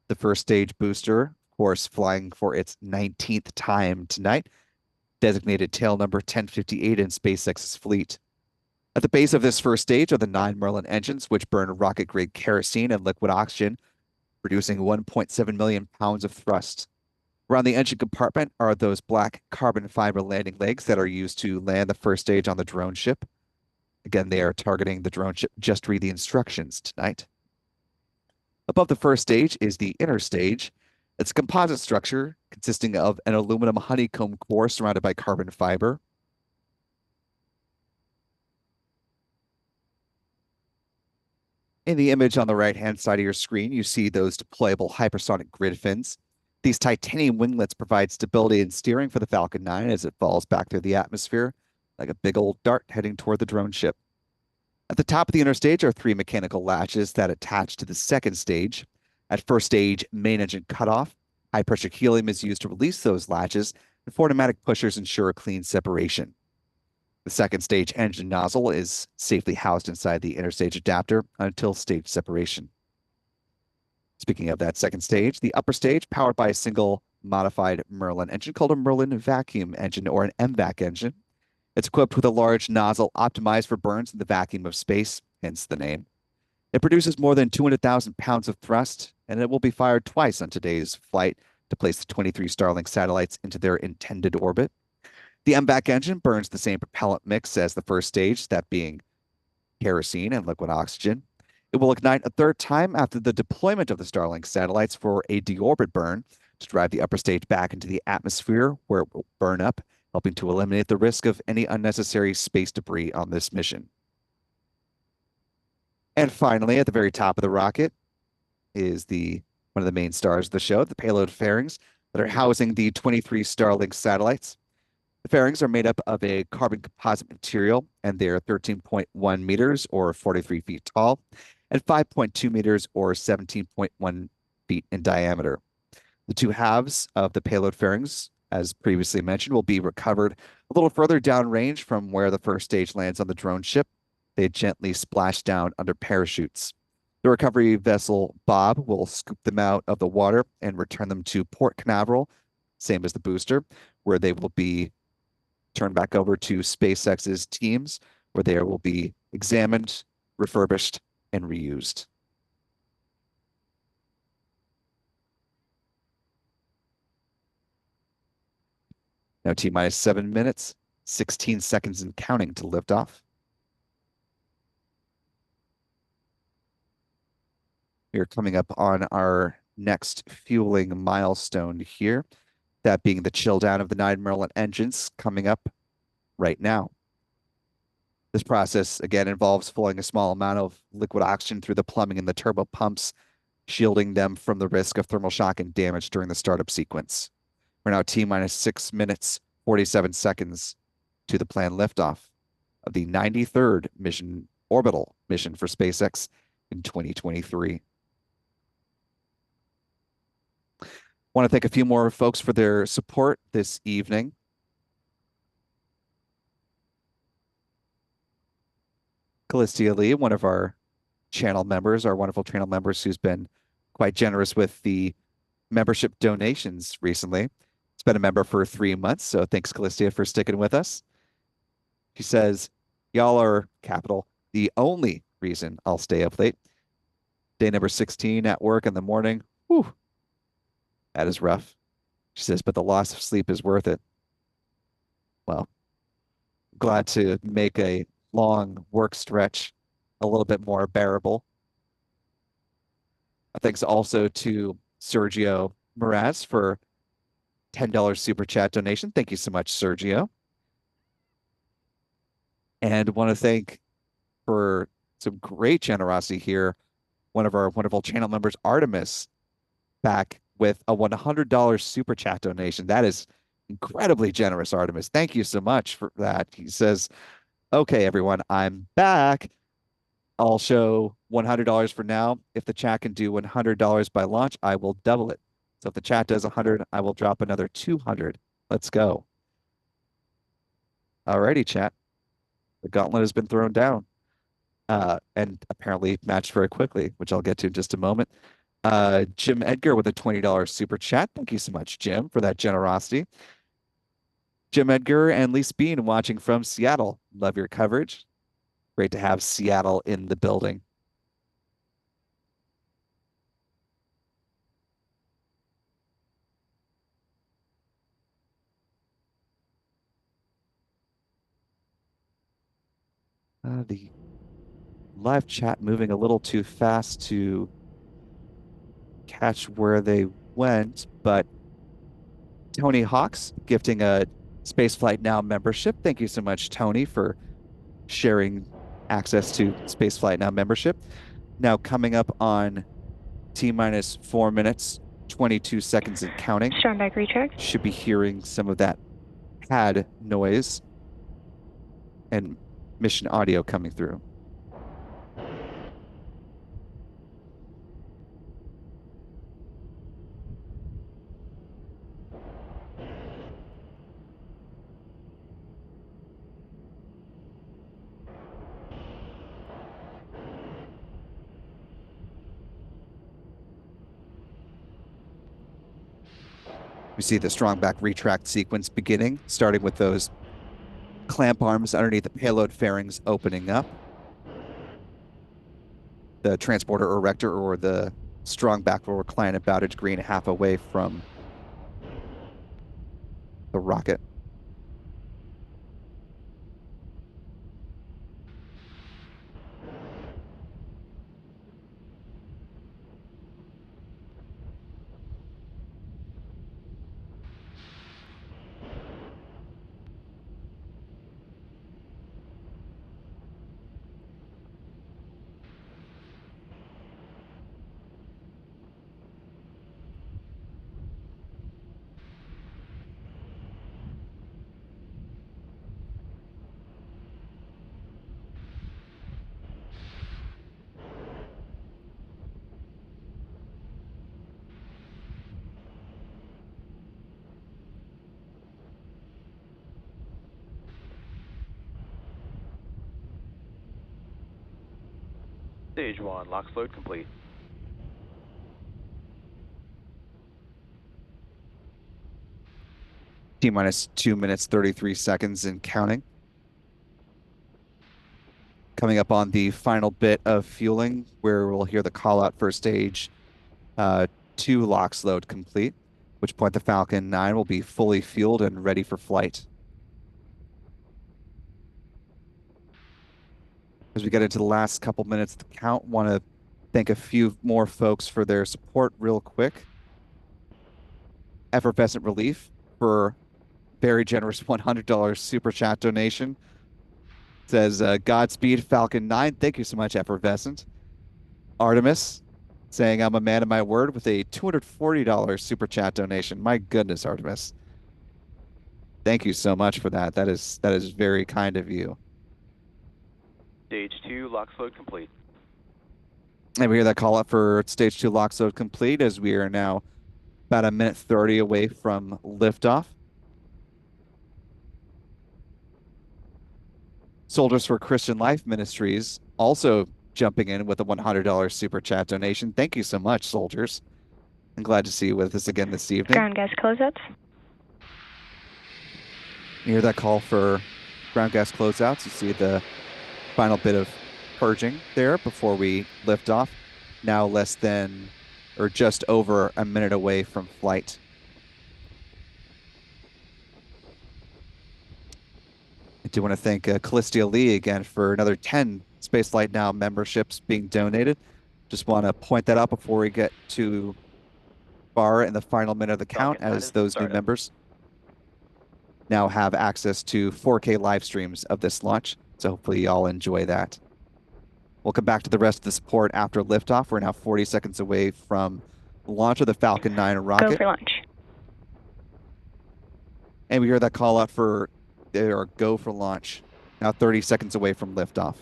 The first stage booster, of course, flying for its 19th time tonight, designated tail number 1058 in SpaceX's fleet. At the base of this first stage are the 9 Merlin engines, which burn rocket-grade kerosene and liquid oxygen, producing 1.7 million pounds of thrust. Around the engine compartment are those black carbon fiber landing legs that are used to land the first stage on the drone ship. Again, they are targeting the drone ship. Just read the instructions tonight. Above the first stage is the inner stage. It's a composite structure consisting of an aluminum honeycomb core surrounded by carbon fiber. In the image on the right-hand side of your screen, you see those deployable hypersonic grid fins. These titanium winglets provide stability and steering for the Falcon 9 as it falls back through the atmosphere like a big old dart heading toward the drone ship. At the top of the inner stage are 3 mechanical latches that attach to the second stage. At first stage, main engine cutoff, high-pressure helium is used to release those latches, and 4 pneumatic pushers ensure a clean separation. The second stage engine nozzle is safely housed inside the interstage adapter until stage separation. Speaking of that second stage, the upper stage, powered by a single modified Merlin engine called a Merlin vacuum engine or an MVAC engine. It's equipped with a large nozzle optimized for burns in the vacuum of space, hence the name. It produces more than 200,000 pounds of thrust, and it will be fired twice on today's flight to place the 23 Starlink satellites into their intended orbit. The MVAC engine burns the same propellant mix as the first stage, that being kerosene and liquid oxygen. It will ignite a third time after the deployment of the Starlink satellites for a deorbit burn to drive the upper stage back into the atmosphere where it will burn up, helping to eliminate the risk of any unnecessary space debris on this mission. And finally, at the very top of the rocket is one of the main stars of the show, the payload fairings that are housing the 23 Starlink satellites. The fairings are made up of a carbon composite material, and they're 13.1 meters or 43 feet tall, and 5.2 meters or 17.1 feet in diameter. The two halves of the payload fairings, as previously mentioned, will be recovered a little further downrange from where the first stage lands on the drone ship. They gently splash down under parachutes. The recovery vessel Bob will scoop them out of the water and return them to Port Canaveral, same as the booster, where they will be turned back over to SpaceX's teams, where they will be examined, refurbished, and reused. Now T minus 7 minutes, 16 seconds and counting to liftoff. We're coming up on our next fueling milestone here, that being the chill down of the 9 Merlin engines coming up right now. This process, again, involves flowing a small amount of liquid oxygen through the plumbing and the turbo pumps, shielding them from the risk of thermal shock and damage during the startup sequence. We're now T minus 6 minutes, 47 seconds to the planned liftoff of the 93rd orbital mission for SpaceX in 2023. Want to thank a few more folks for their support this evening. Calistia Lee, one of our channel members, our wonderful channel members, who's been quite generous with the membership donations recently. It's been a member for 3 months, so thanks, Calistia, for sticking with us. She says, y'all are capital, the only reason I'll stay up late. Day number 16 at work in the morning. Whew, that is rough. She says, but the loss of sleep is worth it. Well, glad to make a long work stretch a little bit more bearable. Thanks also to Sergio Moraz for $10 super chat donation. Thank you so much, Sergio. And want to thank for some great generosity here, one of our wonderful channel members, Artemis, back with a $100 super chat donation. That is incredibly generous, Artemis. Thank you so much for that. He says, okay, everyone, I'm back. I'll show $100 for now. If the chat can do $100 by launch, I will double it. So if the chat does 100, I will drop another 200. Let's go. Alrighty, chat. The gauntlet has been thrown down. And apparently matched very quickly, which I'll get to in just a moment. Jim Edgar with a $20 super chat. Thank you so much, Jim, for that generosity. Jim Edgar and Lee Bean watching from Seattle. Love your coverage. Great to have Seattle in the building. The live chat moving a little too fast to catch where they went, but Tony Hawks gifting a Spaceflight Now membership. Thank you so much, Tony, for sharing access to Spaceflight Now membership. Now coming up on T-minus 4 minutes, 22 seconds and counting. Stromberg recheck. Should be hearing some of that pad noise and mission audio coming through. We see the strong back retract sequence beginning, starting with those clamp arms underneath the payload fairings opening up. The transporter erector or the strong back will recline about its green half away from the rocket. Stage 1, LOX load complete. T-minus 2 minutes, 33 seconds and counting. Coming up on the final bit of fueling, where we'll hear the call out for stage 2 LOX load complete, at which point the Falcon 9 will be fully fueled and ready for flight. As we get into the last couple minutes of the count, want to thank a few more folks for their support real quick. Effervescent Relief for very generous $100 super chat donation. Says, Godspeed Falcon 9. Thank you so much, Effervescent. Artemis saying, I'm a man of my word with a $240 super chat donation. My goodness, Artemis. Thank you so much for that. That is very kind of you. Stage 2, LOX load complete. And we hear that call up for stage 2 LOX load complete as we are now about a minute 30 away from liftoff. Soldiers for Christian Life Ministries also jumping in with a $100 super chat donation. Thank you so much, soldiers. I'm glad to see you with us again this evening. Ground gas closeouts. You hear that call for ground gas closeouts. You see the final bit of purging there before we lift off. Now less than or just over a minute away from flight. I do want to thank Callistia Lee again for another 10 Spaceflight Now memberships being donated. Just want to point that out before we get too far in the final minute of the count, Falcon 9 as is in those new startup. members now have access to 4K live streams of this launch. So hopefully y'all enjoy that. We'll come back to the rest of the support after liftoff. We're now 40 seconds away from launch of the Falcon 9 Go rocket. for launch. And we hear that call out for their go for launch. Now 30 seconds away from liftoff.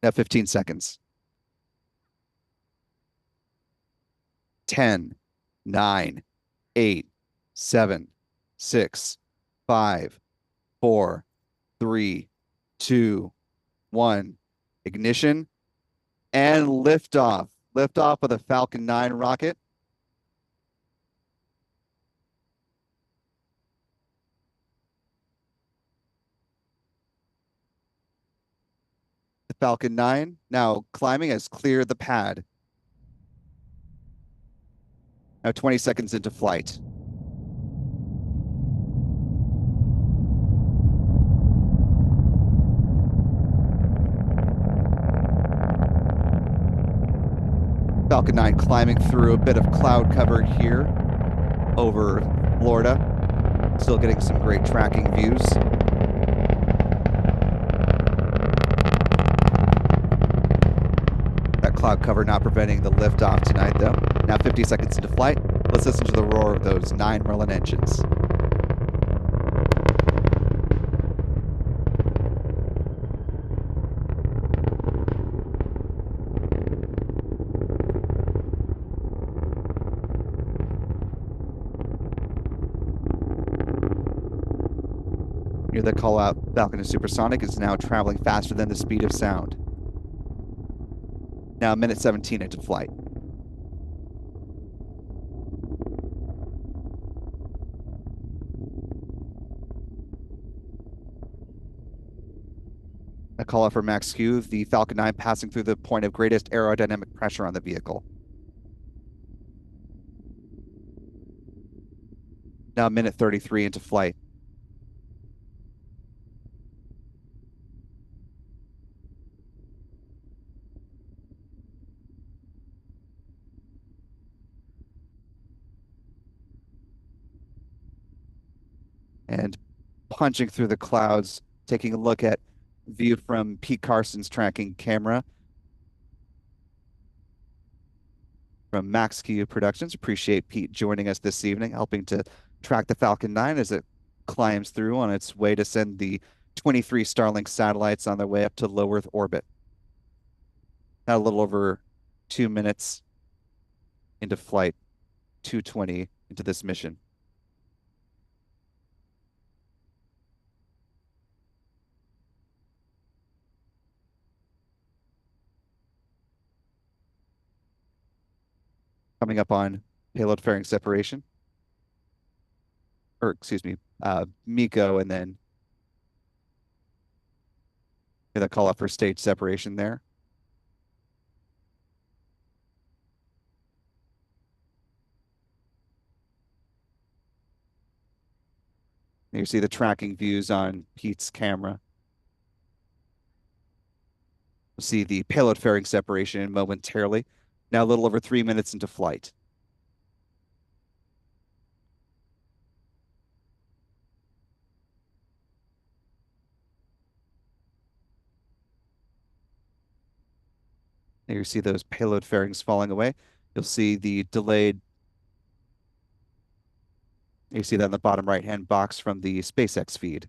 Now 15 seconds. 10, 9, 8, 7, 6, 5, 4, 3, 2, 1. Ignition and liftoff. Liftoff of the Falcon 9 rocket. The Falcon 9 now climbing has cleared the pad. Now 20 seconds into flight. Falcon 9 climbing through a bit of cloud cover here over Florida. Still getting some great tracking views. That cloud cover not preventing the liftoff tonight, though. Now 50 seconds into flight. Let's listen to the roar of those 9 Merlin engines. Hear the call out, Falcon is supersonic, is now traveling faster than the speed of sound. Now minute 17 into flight. A call out for max Q, the Falcon 9 passing through the point of greatest aerodynamic pressure on the vehicle. Now minute 33 into flight. And punching through the clouds, taking a look at view from Pete Carson's tracking camera from Max Q Productions. Appreciate Pete joining us this evening, helping to track the Falcon 9 as it climbs through on its way to send the 23 Starlink satellites on their way up to low Earth orbit. Now a little over 2 minutes into flight, 2:20 into this mission. Coming up on payload fairing separation, or excuse me, MECO, and then that call out for stage separation there. You see the tracking views on Pete's camera. We'll see the payload fairing separation momentarily. Now a little over 3 minutes into flight. There you see those payload fairings falling away. You'll see the delayed. You see that in the bottom right-hand box from the SpaceX feed.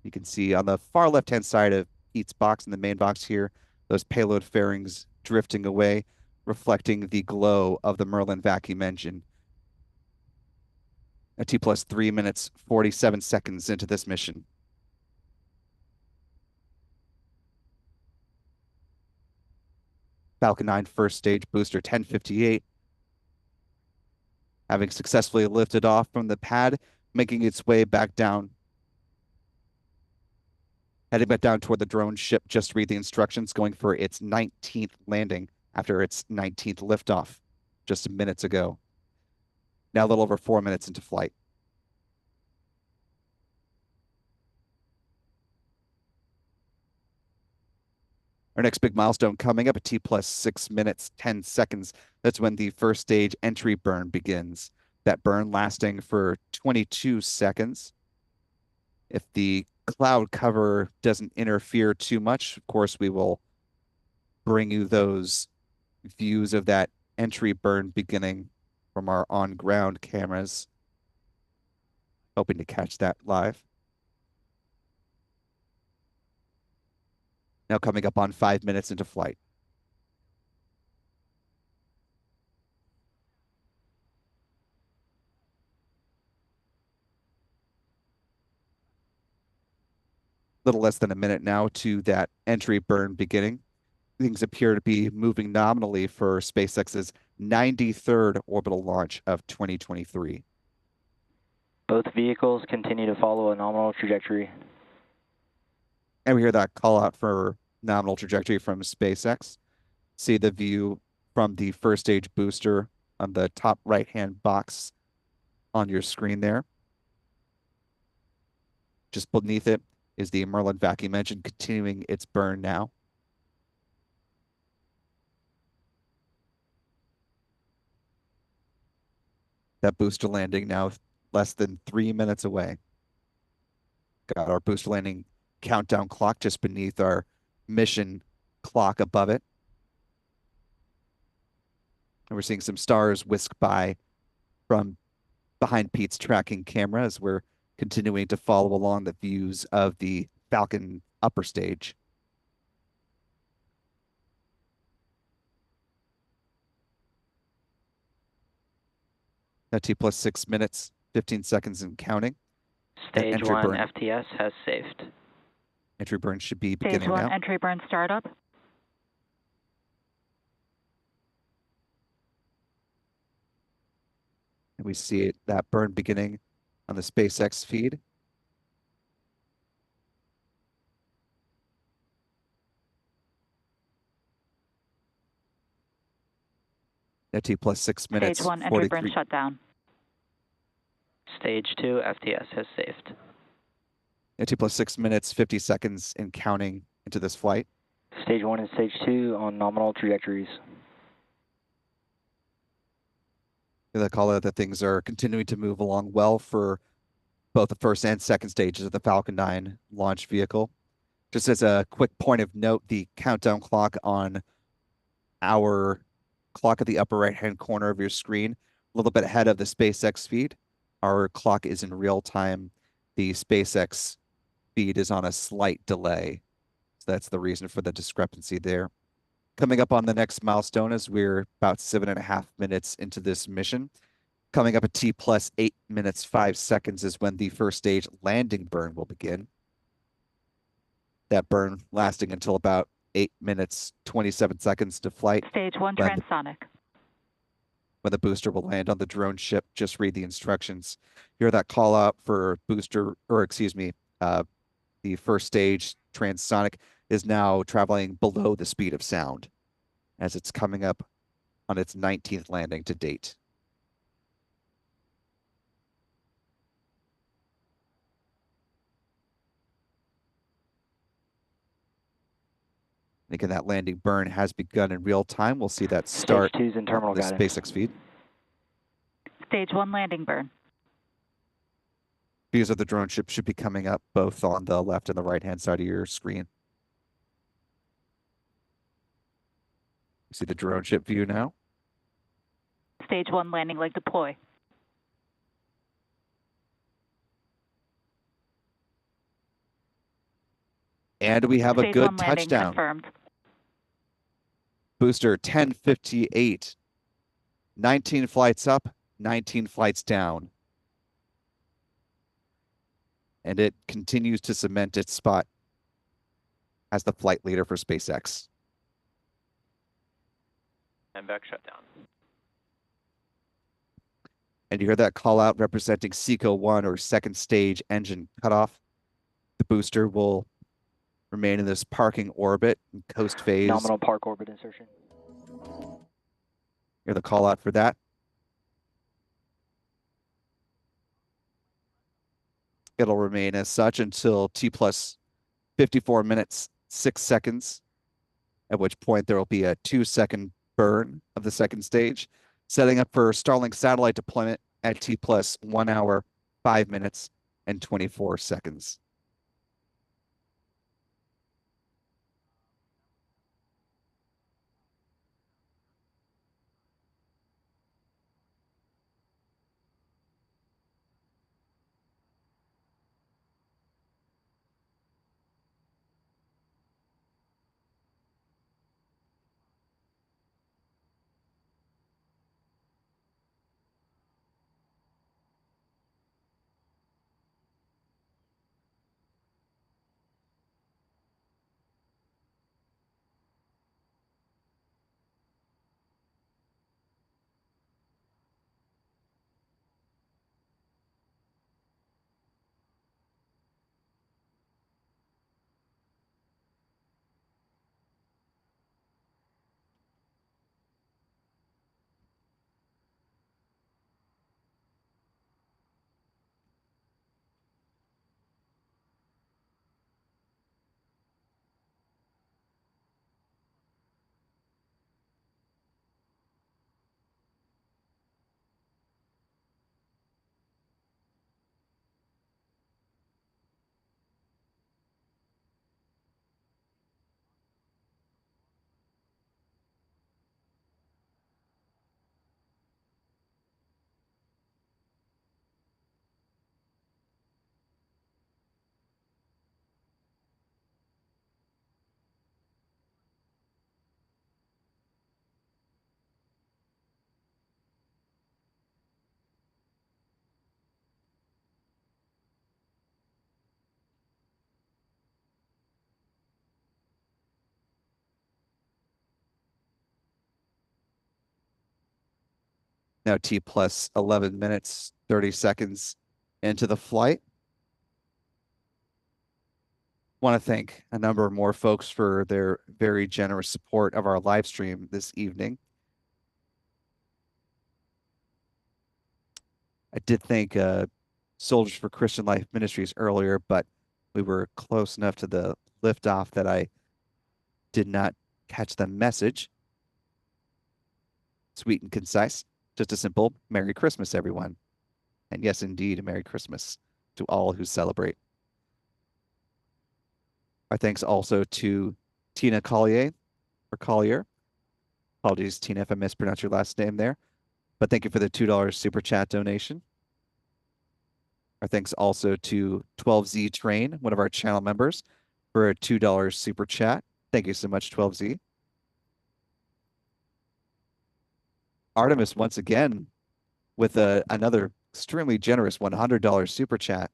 You can see on the far left-hand side of Pete's box in the main box here, those payload fairings drifting away, reflecting the glow of the Merlin vacuum engine. A T plus 3 minutes, 47 seconds into this mission. Falcon 9 first stage booster 1058. Having successfully lifted off from the pad, making its way back down, heading back down toward the drone ship. Just read the instructions, going for its 19th landing after its 19th liftoff just minutes ago. Now a little over 4 minutes into flight. Our next big milestone coming up at T plus 6 minutes, 10 seconds. That's when the first stage entry burn begins. That burn lasting for 22 seconds. If the cloud cover doesn't interfere too much, of course, we will bring you those views of that entry burn beginning from our on-ground cameras. Hoping to catch that live. Now coming up on 5 minutes into flight. Little less than a minute now to that entry burn beginning. Things appear to be moving nominally for SpaceX's 93rd orbital launch of 2023. Both vehicles continue to follow a nominal trajectory. And we hear that call out for nominal trajectory from SpaceX. See the view from the first stage booster on the top right-hand box on your screen there. Just beneath it is the Merlin vacuum engine continuing its burn now. That booster landing now less than 3 minutes away. Got our booster landing countdown clock just beneath our mission clock above it. And we're seeing some stars whisk by from behind Pete's tracking camera as we're continuing to follow along the views of the Falcon upper stage. Now T plus 6 minutes, 15 seconds and counting. Stage 1 FTS has saved. Entry burn should be beginning Stage 1 now. entry burn startup. And we see it, that burn beginning on the SpaceX feed. Now T plus 6 minutes, Stage 1 entry burn shutdown. Stage 2 FTS has saved. Now T plus 6 minutes, 50 seconds and counting into this flight. Stage 1 and Stage 2 on nominal trajectories. They call it that things are continuing to move along well for both the first and second stages of the Falcon 9 launch vehicle. Just as a quick point of note, the countdown clock on our clock at the upper right-hand corner of your screen, a little bit ahead of the SpaceX feed. Our clock is in real time. The SpaceX feed is on a slight delay. So that's the reason for the discrepancy there. Coming up on the next milestone as we're about 7.5 minutes into this mission. Coming up at T plus 8 minutes, 5 seconds is when the first stage landing burn will begin. That burn lasting until about 8 minutes, 27 seconds to flight. Stage 1 transonic. When the booster will land on the drone ship, just read the instructions. Hear that call out for booster, or excuse me, the first stage transonic is now traveling below the speed of sound as it's coming up on its 19th landing to date. Again, that landing burn has begun in real time. We'll see that start Stage 2's in terminal the guidance. SpaceX feed. Stage 1 landing burn. Views of the drone ship should be coming up both on the left and the right-hand side of your screen. See the drone ship view now. Stage 1 landing leg deploy. And we have a Stage good 1 landing touchdown. confirmed. Booster 1058. 19 flights up, 19 flights down. And it continues to cement its spot as the flight leader for SpaceX. And back shutdown. And you hear that call out representing SECO 1 or second stage engine cutoff. The booster will remain in this parking orbit and coast phase. Nominal park orbit insertion. Hear the call out for that. It'll remain as such until T plus 54 minutes, 6 seconds, at which point there will be a 2-second burn of the second stage, setting up for Starlink satellite deployment at T plus 1 hour, 5 minutes, and 24 seconds. Now T plus 11 minutes, 30 seconds into the flight. Want to thank a number more folks for their very generous support of our live stream this evening. I did thank Soldiers for Christian Life Ministries earlier, but we were close enough to the liftoff that I did not catch the message. Sweet and concise. Just a simple Merry Christmas, everyone. And yes, indeed, a Merry Christmas to all who celebrate. Our thanks also to Tina Collier, or Collier. Apologies, Tina, if I mispronounced your last name there. But thank you for the $2 super chat donation. Our thanks also to 12Z Train, one of our channel members, for a $2 super chat. Thank you so much, 12Z. Artemis, once again, with another extremely generous $100 super chat.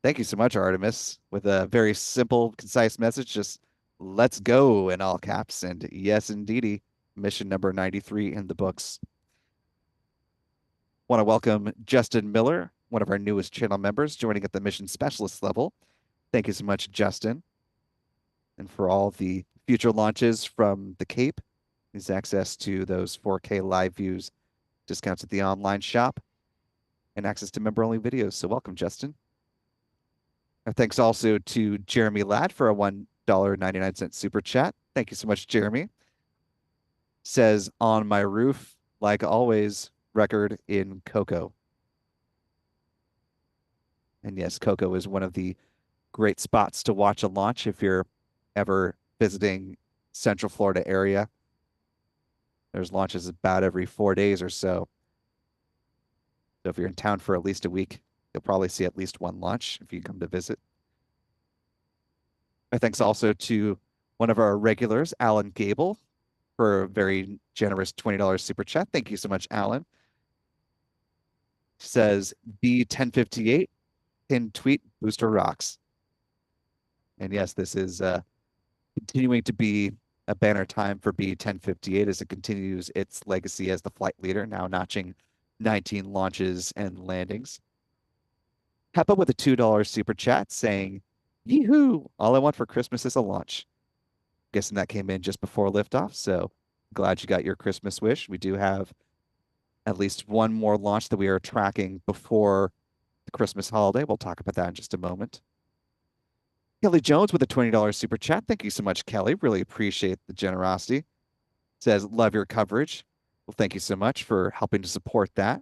Thank you so much, Artemis, with a very simple, concise message. Just let's go in all caps. And yes, indeedy, mission number 93 in the books. Want to welcome Justin Miller, one of our newest channel members, joining at the mission specialist level. Thank you so much, Justin. And for all the future launches from the Cape, is access to those 4K live views, discounts at the online shop, and access to member-only videos. So welcome, Justin. Our thanks also to Jeremy Ladd for a $1.99 super chat. Thank you so much, Jeremy. Says, on my roof, like always, record in Cocoa. And yes, Cocoa is one of the great spots to watch a launch if you're ever visiting Central Florida area. There's launches about every 4 days or so. So if you're in town for at least a week, you'll probably see at least one launch if you come to visit. Our thanks also to one of our regulars, Alan Gable, for a very generous $20 super chat. Thank you so much, Alan. Says B1058, pin tweet, booster rocks. And yes, this is continuing to be a banner time for B1058 as it continues its legacy as the flight leader, now notching 19 launches and landings. Peppa with a $2 super chat saying, "Yee-hoo! All I want for Christmas is a launch." Guessing that came in just before liftoff, so glad you got your Christmas wish. We do have at least one more launch that we are tracking before the Christmas holiday. We'll talk about that in just a moment. Kelly Jones with a $20 super chat. Thank you so much, Kelly. Really appreciate the generosity. Says, love your coverage. Well, thank you so much for helping to support that.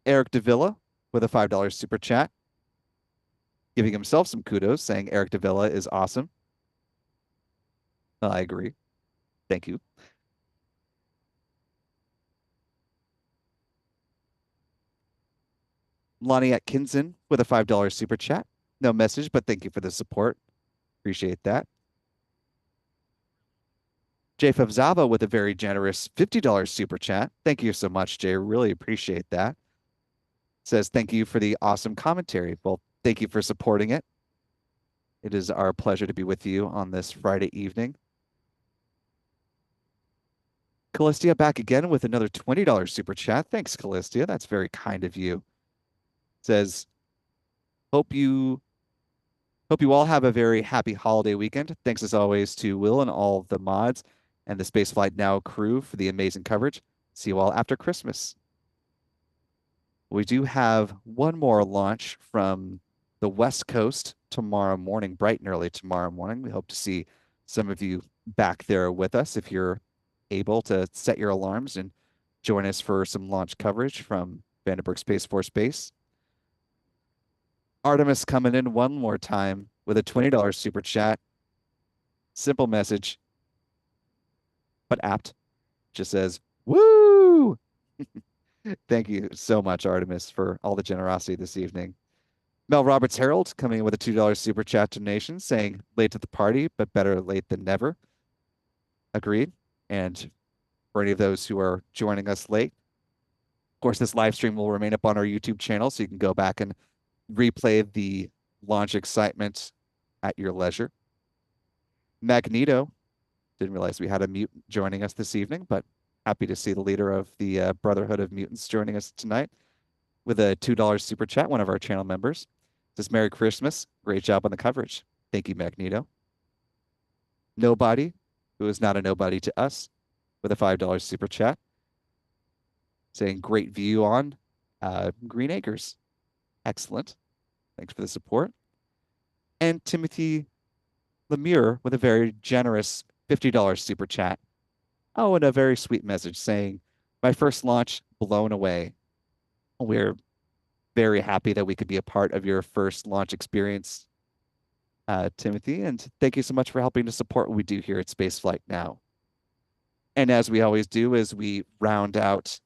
Eric Davila with a $5 super chat, giving himself some kudos, saying Eric Davila is awesome. I agree. Thank you. Lonnie Atkinson with a $5 super chat. No message, but thank you for the support. Appreciate that. Jay Favzava with a very generous $50 super chat. Thank you so much, Jay. Really appreciate that. Says, thank you for the awesome commentary. Well, thank you for supporting it. It is our pleasure to be with you on this Friday evening. Callistia back again with another $20 super chat. Thanks, Callistia. That's very kind of you. Says, hope you all have a very happy holiday weekend. Thanks as always to Will and all of the mods and the Spaceflight Now crew for the amazing coverage. See you all after Christmas. We do have one more launch from the West Coast tomorrow morning, bright and early tomorrow morning. We hope to see some of you back there with us if you're able to set your alarms and join us for some launch coverage from Vandenberg Space Force Base. Artemis coming in one more time with a $20 super chat. Simple message, but apt. Just says, woo! Thank you so much, Artemis, for all the generosity this evening. Mel Roberts Harold coming in with a $2 super chat donation saying, late to the party, but better late than never. Agreed. And for any of those who are joining us late, of course, this live stream will remain up on our YouTube channel, so you can go back and replay the launch excitement at your leisure. Magneto, didn't realize we had a mutant joining us this evening, but happy to see the leader of the Brotherhood of Mutants joining us tonight with a $2 super chat, one of our channel members. Says, Merry Christmas. Great job on the coverage. Thank you, Magneto. Nobody, who is not a nobody to us, with a $5 super chat, saying, great view on Green Acres. Excellent. Thanks for the support. And Timothy Lemire with a very generous $50 super chat. Oh, and a very sweet message saying, my first launch blown away. We're very happy that we could be a part of your first launch experience, Timothy. And thank you so much for helping to support what we do here at Spaceflight Now. And as we always do, as we round out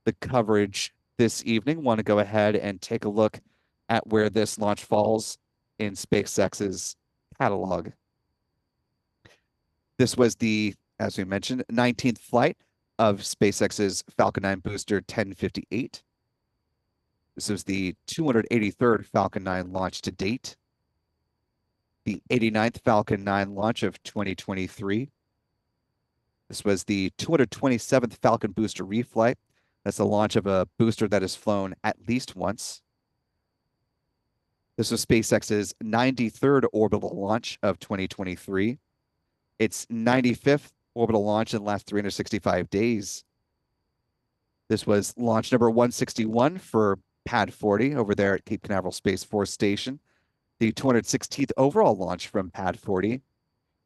the coverage this evening, want to go ahead and take a look at where this launch falls in SpaceX's catalog. This was the, as we mentioned, 19th flight of SpaceX's Falcon 9 booster 1058. This was the 283rd Falcon 9 launch to date, the 89th Falcon 9 launch of 2023. This was the 227th Falcon booster reflight. That's the launch of a booster that has flown at least once. This was SpaceX's 93rd orbital launch of 2023. Its 95th orbital launch in the last 365 days. This was launch number 161 for Pad 40 over there at Cape Canaveral Space Force Station, the 216th overall launch from Pad 40.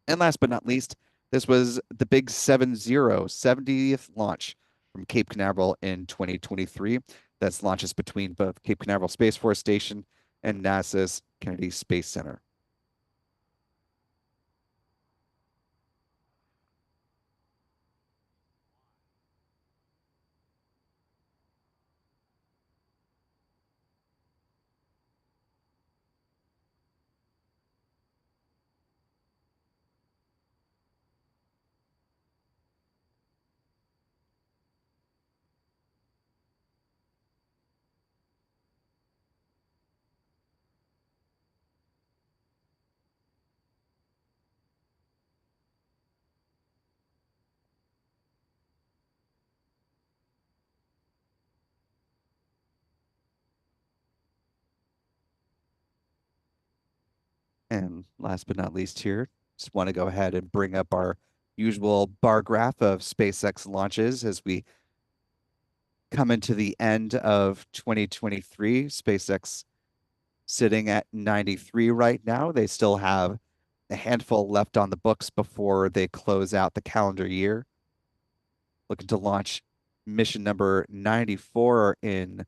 And last but not least, this was the big 70th launch from Cape Canaveral in 2023. That's launches between both Cape Canaveral Space Force Station and NASA's Kennedy Space Center. And last but not least here, just want to go ahead and bring up our usual bar graph of SpaceX launches as we come into the end of 2023. SpaceX sitting at 93 right now. They still have a handful left on the books before they close out the calendar year. Looking to launch mission number 94 in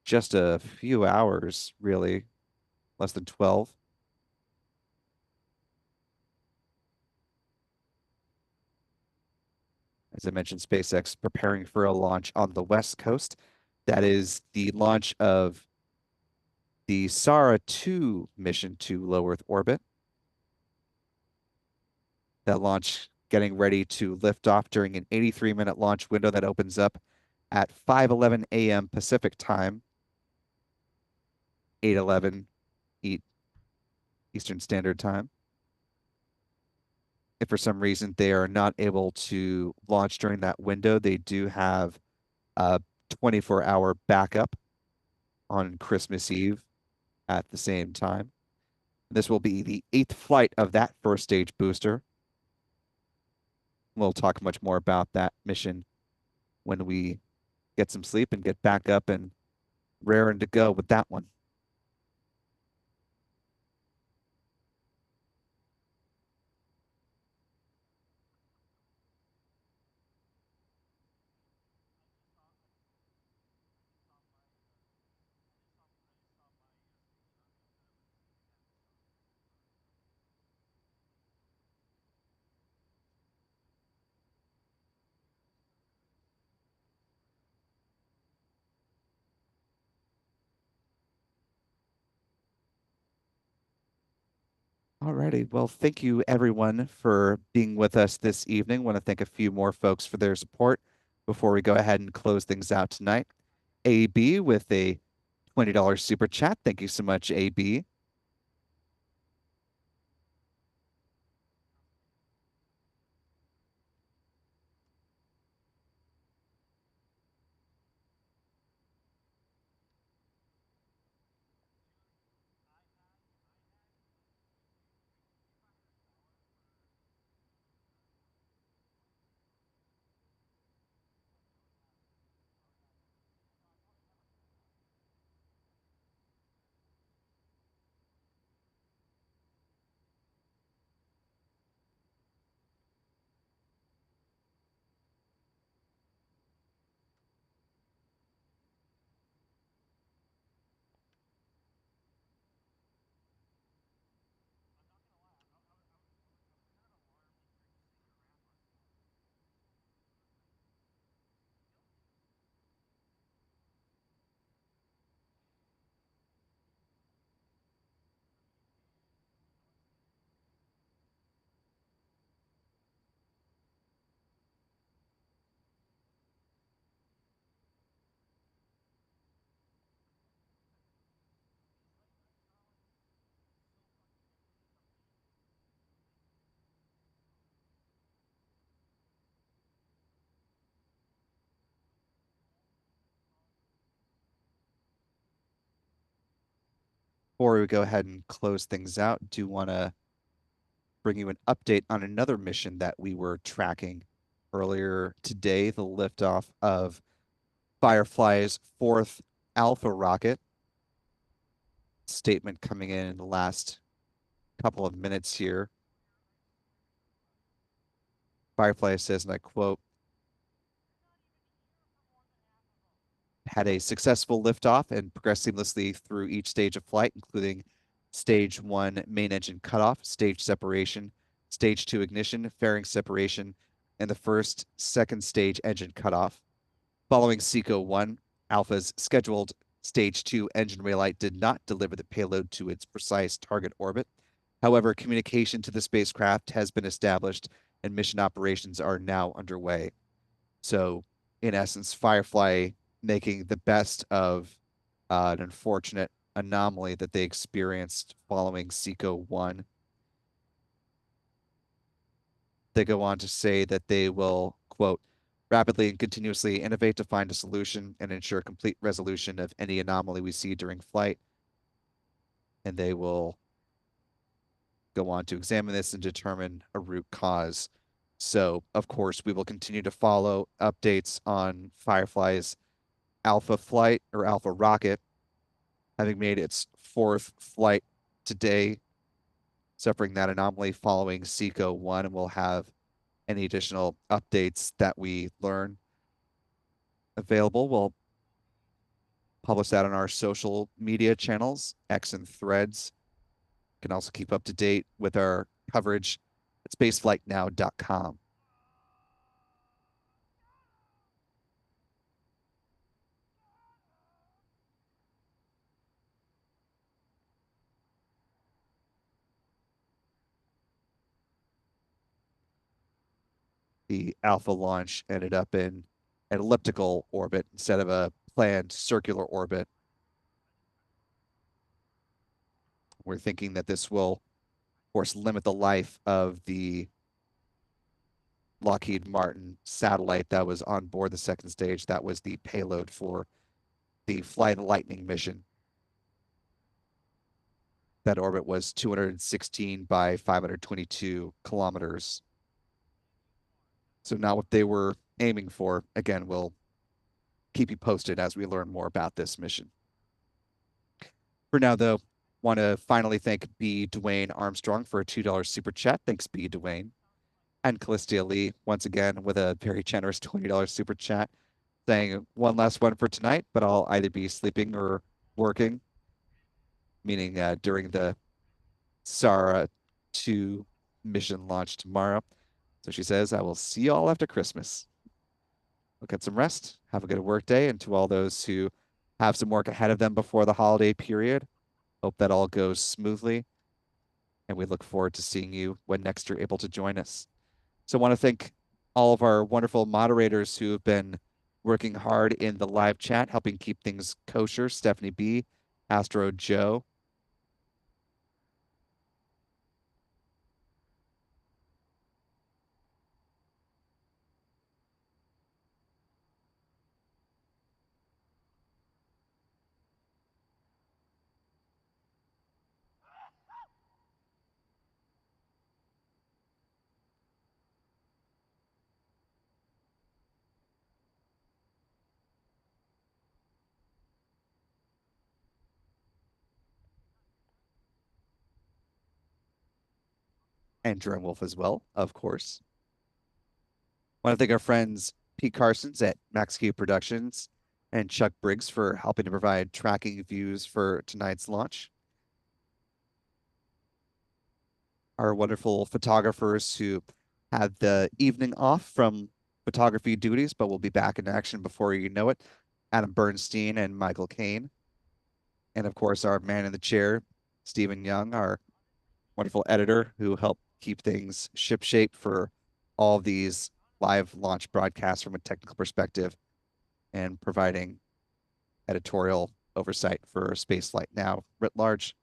just a few hours, really, less than 12. As I mentioned, SpaceX preparing for a launch on the West Coast. That is the launch of the SARA 2 mission to low Earth orbit. That launch getting ready to lift off during an 83-minute launch window that opens up at 5:11 a.m. Pacific time, 8:11 Eastern Standard Time. If for some reason they are not able to launch during that window, they do have a 24-hour backup on Christmas Eve at the same time. This will be the 8th flight of that first stage booster. We'll talk much more about that mission when we get some sleep and get back up and raring to go with that one. Alrighty, well, thank you everyone for being with us this evening. Want to thank a few more folks for their support before we go ahead and close things out tonight. AB with a $20 super chat. Thank you so much, AB. Before we go ahead and close things out, do want to bring you an update on another mission that we were tracking earlier today, the liftoff of Firefly's 4th Alpha rocket. Statement coming in the last couple of minutes here. Firefly says, and I quote, had a successful liftoff and progressed seamlessly through each stage of flight, including stage 1 main engine cutoff, stage separation, stage 2 ignition, fairing separation, and the first second stage engine cutoff. Following SECO 1, Alpha's scheduled stage 2 engine relight did not deliver the payload to its precise target orbit. However, communication to the spacecraft has been established and mission operations are now underway. So, in essence, Firefly making the best of an unfortunate anomaly that they experienced following SECO 1. They go on to say that they will, quote, rapidly and continuously innovate to find a solution and ensure complete resolution of any anomaly we see during flight. And they will go on to examine this and determine a root cause. So, of course, we will continue to follow updates on Firefly's Alpha flight or Alpha rocket, having made its 4th flight today, suffering that anomaly following SECO 1, and we'll have any additional updates that we learn available. We'll publish that on our social media channels, X and Threads. You can also keep up to date with our coverage at spaceflightnow.com. The Alpha launch ended up in an elliptical orbit instead of a planned circular orbit. We're thinking that this will, of course, limit the life of the Lockheed Martin satellite that was on board the second stage. That was the payload for the Fly the Lightning mission. That orbit was 216 by 522 kilometers. So not what they were aiming for. Again, we'll keep you posted as we learn more about this mission. For now, though, want to finally thank B. Dwayne Armstrong for a $2 super chat. Thanks, B. Dwayne. And Callistia Lee, once again, with a very generous $20 super chat, saying one last one for tonight, but I'll either be sleeping or working, meaning during the Sara 2 mission launch tomorrow. So she says, I will see you all after Christmas. We'll get some rest. Have a good work day. And to all those who have some work ahead of them before the holiday period, hope that all goes smoothly. And we look forward to seeing you when next you're able to join us. So I want to thank all of our wonderful moderators who have been working hard in the live chat, helping keep things kosher. Stephanie B, Astro Joe, and Drone Wolf as well, of course. I want to thank our friends Pete Carsons at Max Q Productions and Chuck Briggs for helping to provide tracking views for tonight's launch. Our wonderful photographers who had the evening off from photography duties, but will be back in action before you know it. Adam Bernstein and Michael Kane. And of course, our man in the chair, Stephen Young, our wonderful editor who helped keep things shipshape for all of these live launch broadcasts from a technical perspective and providing editorial oversight for Spaceflight Now writ large.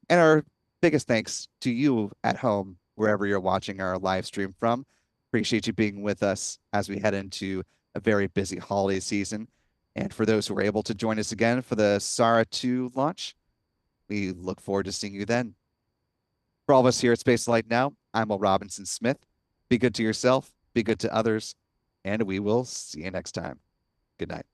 And our biggest thanks to you at home, wherever you're watching our live stream from. Appreciate you being with us as we head into a very busy holiday season. And for those who were able to join us again for the Sara 2 launch, we look forward to seeing you then. For all of us here at Spaceflight Now, I'm Will Robinson Smith. Be good to yourself, be good to others, and we will see you next time. Good night.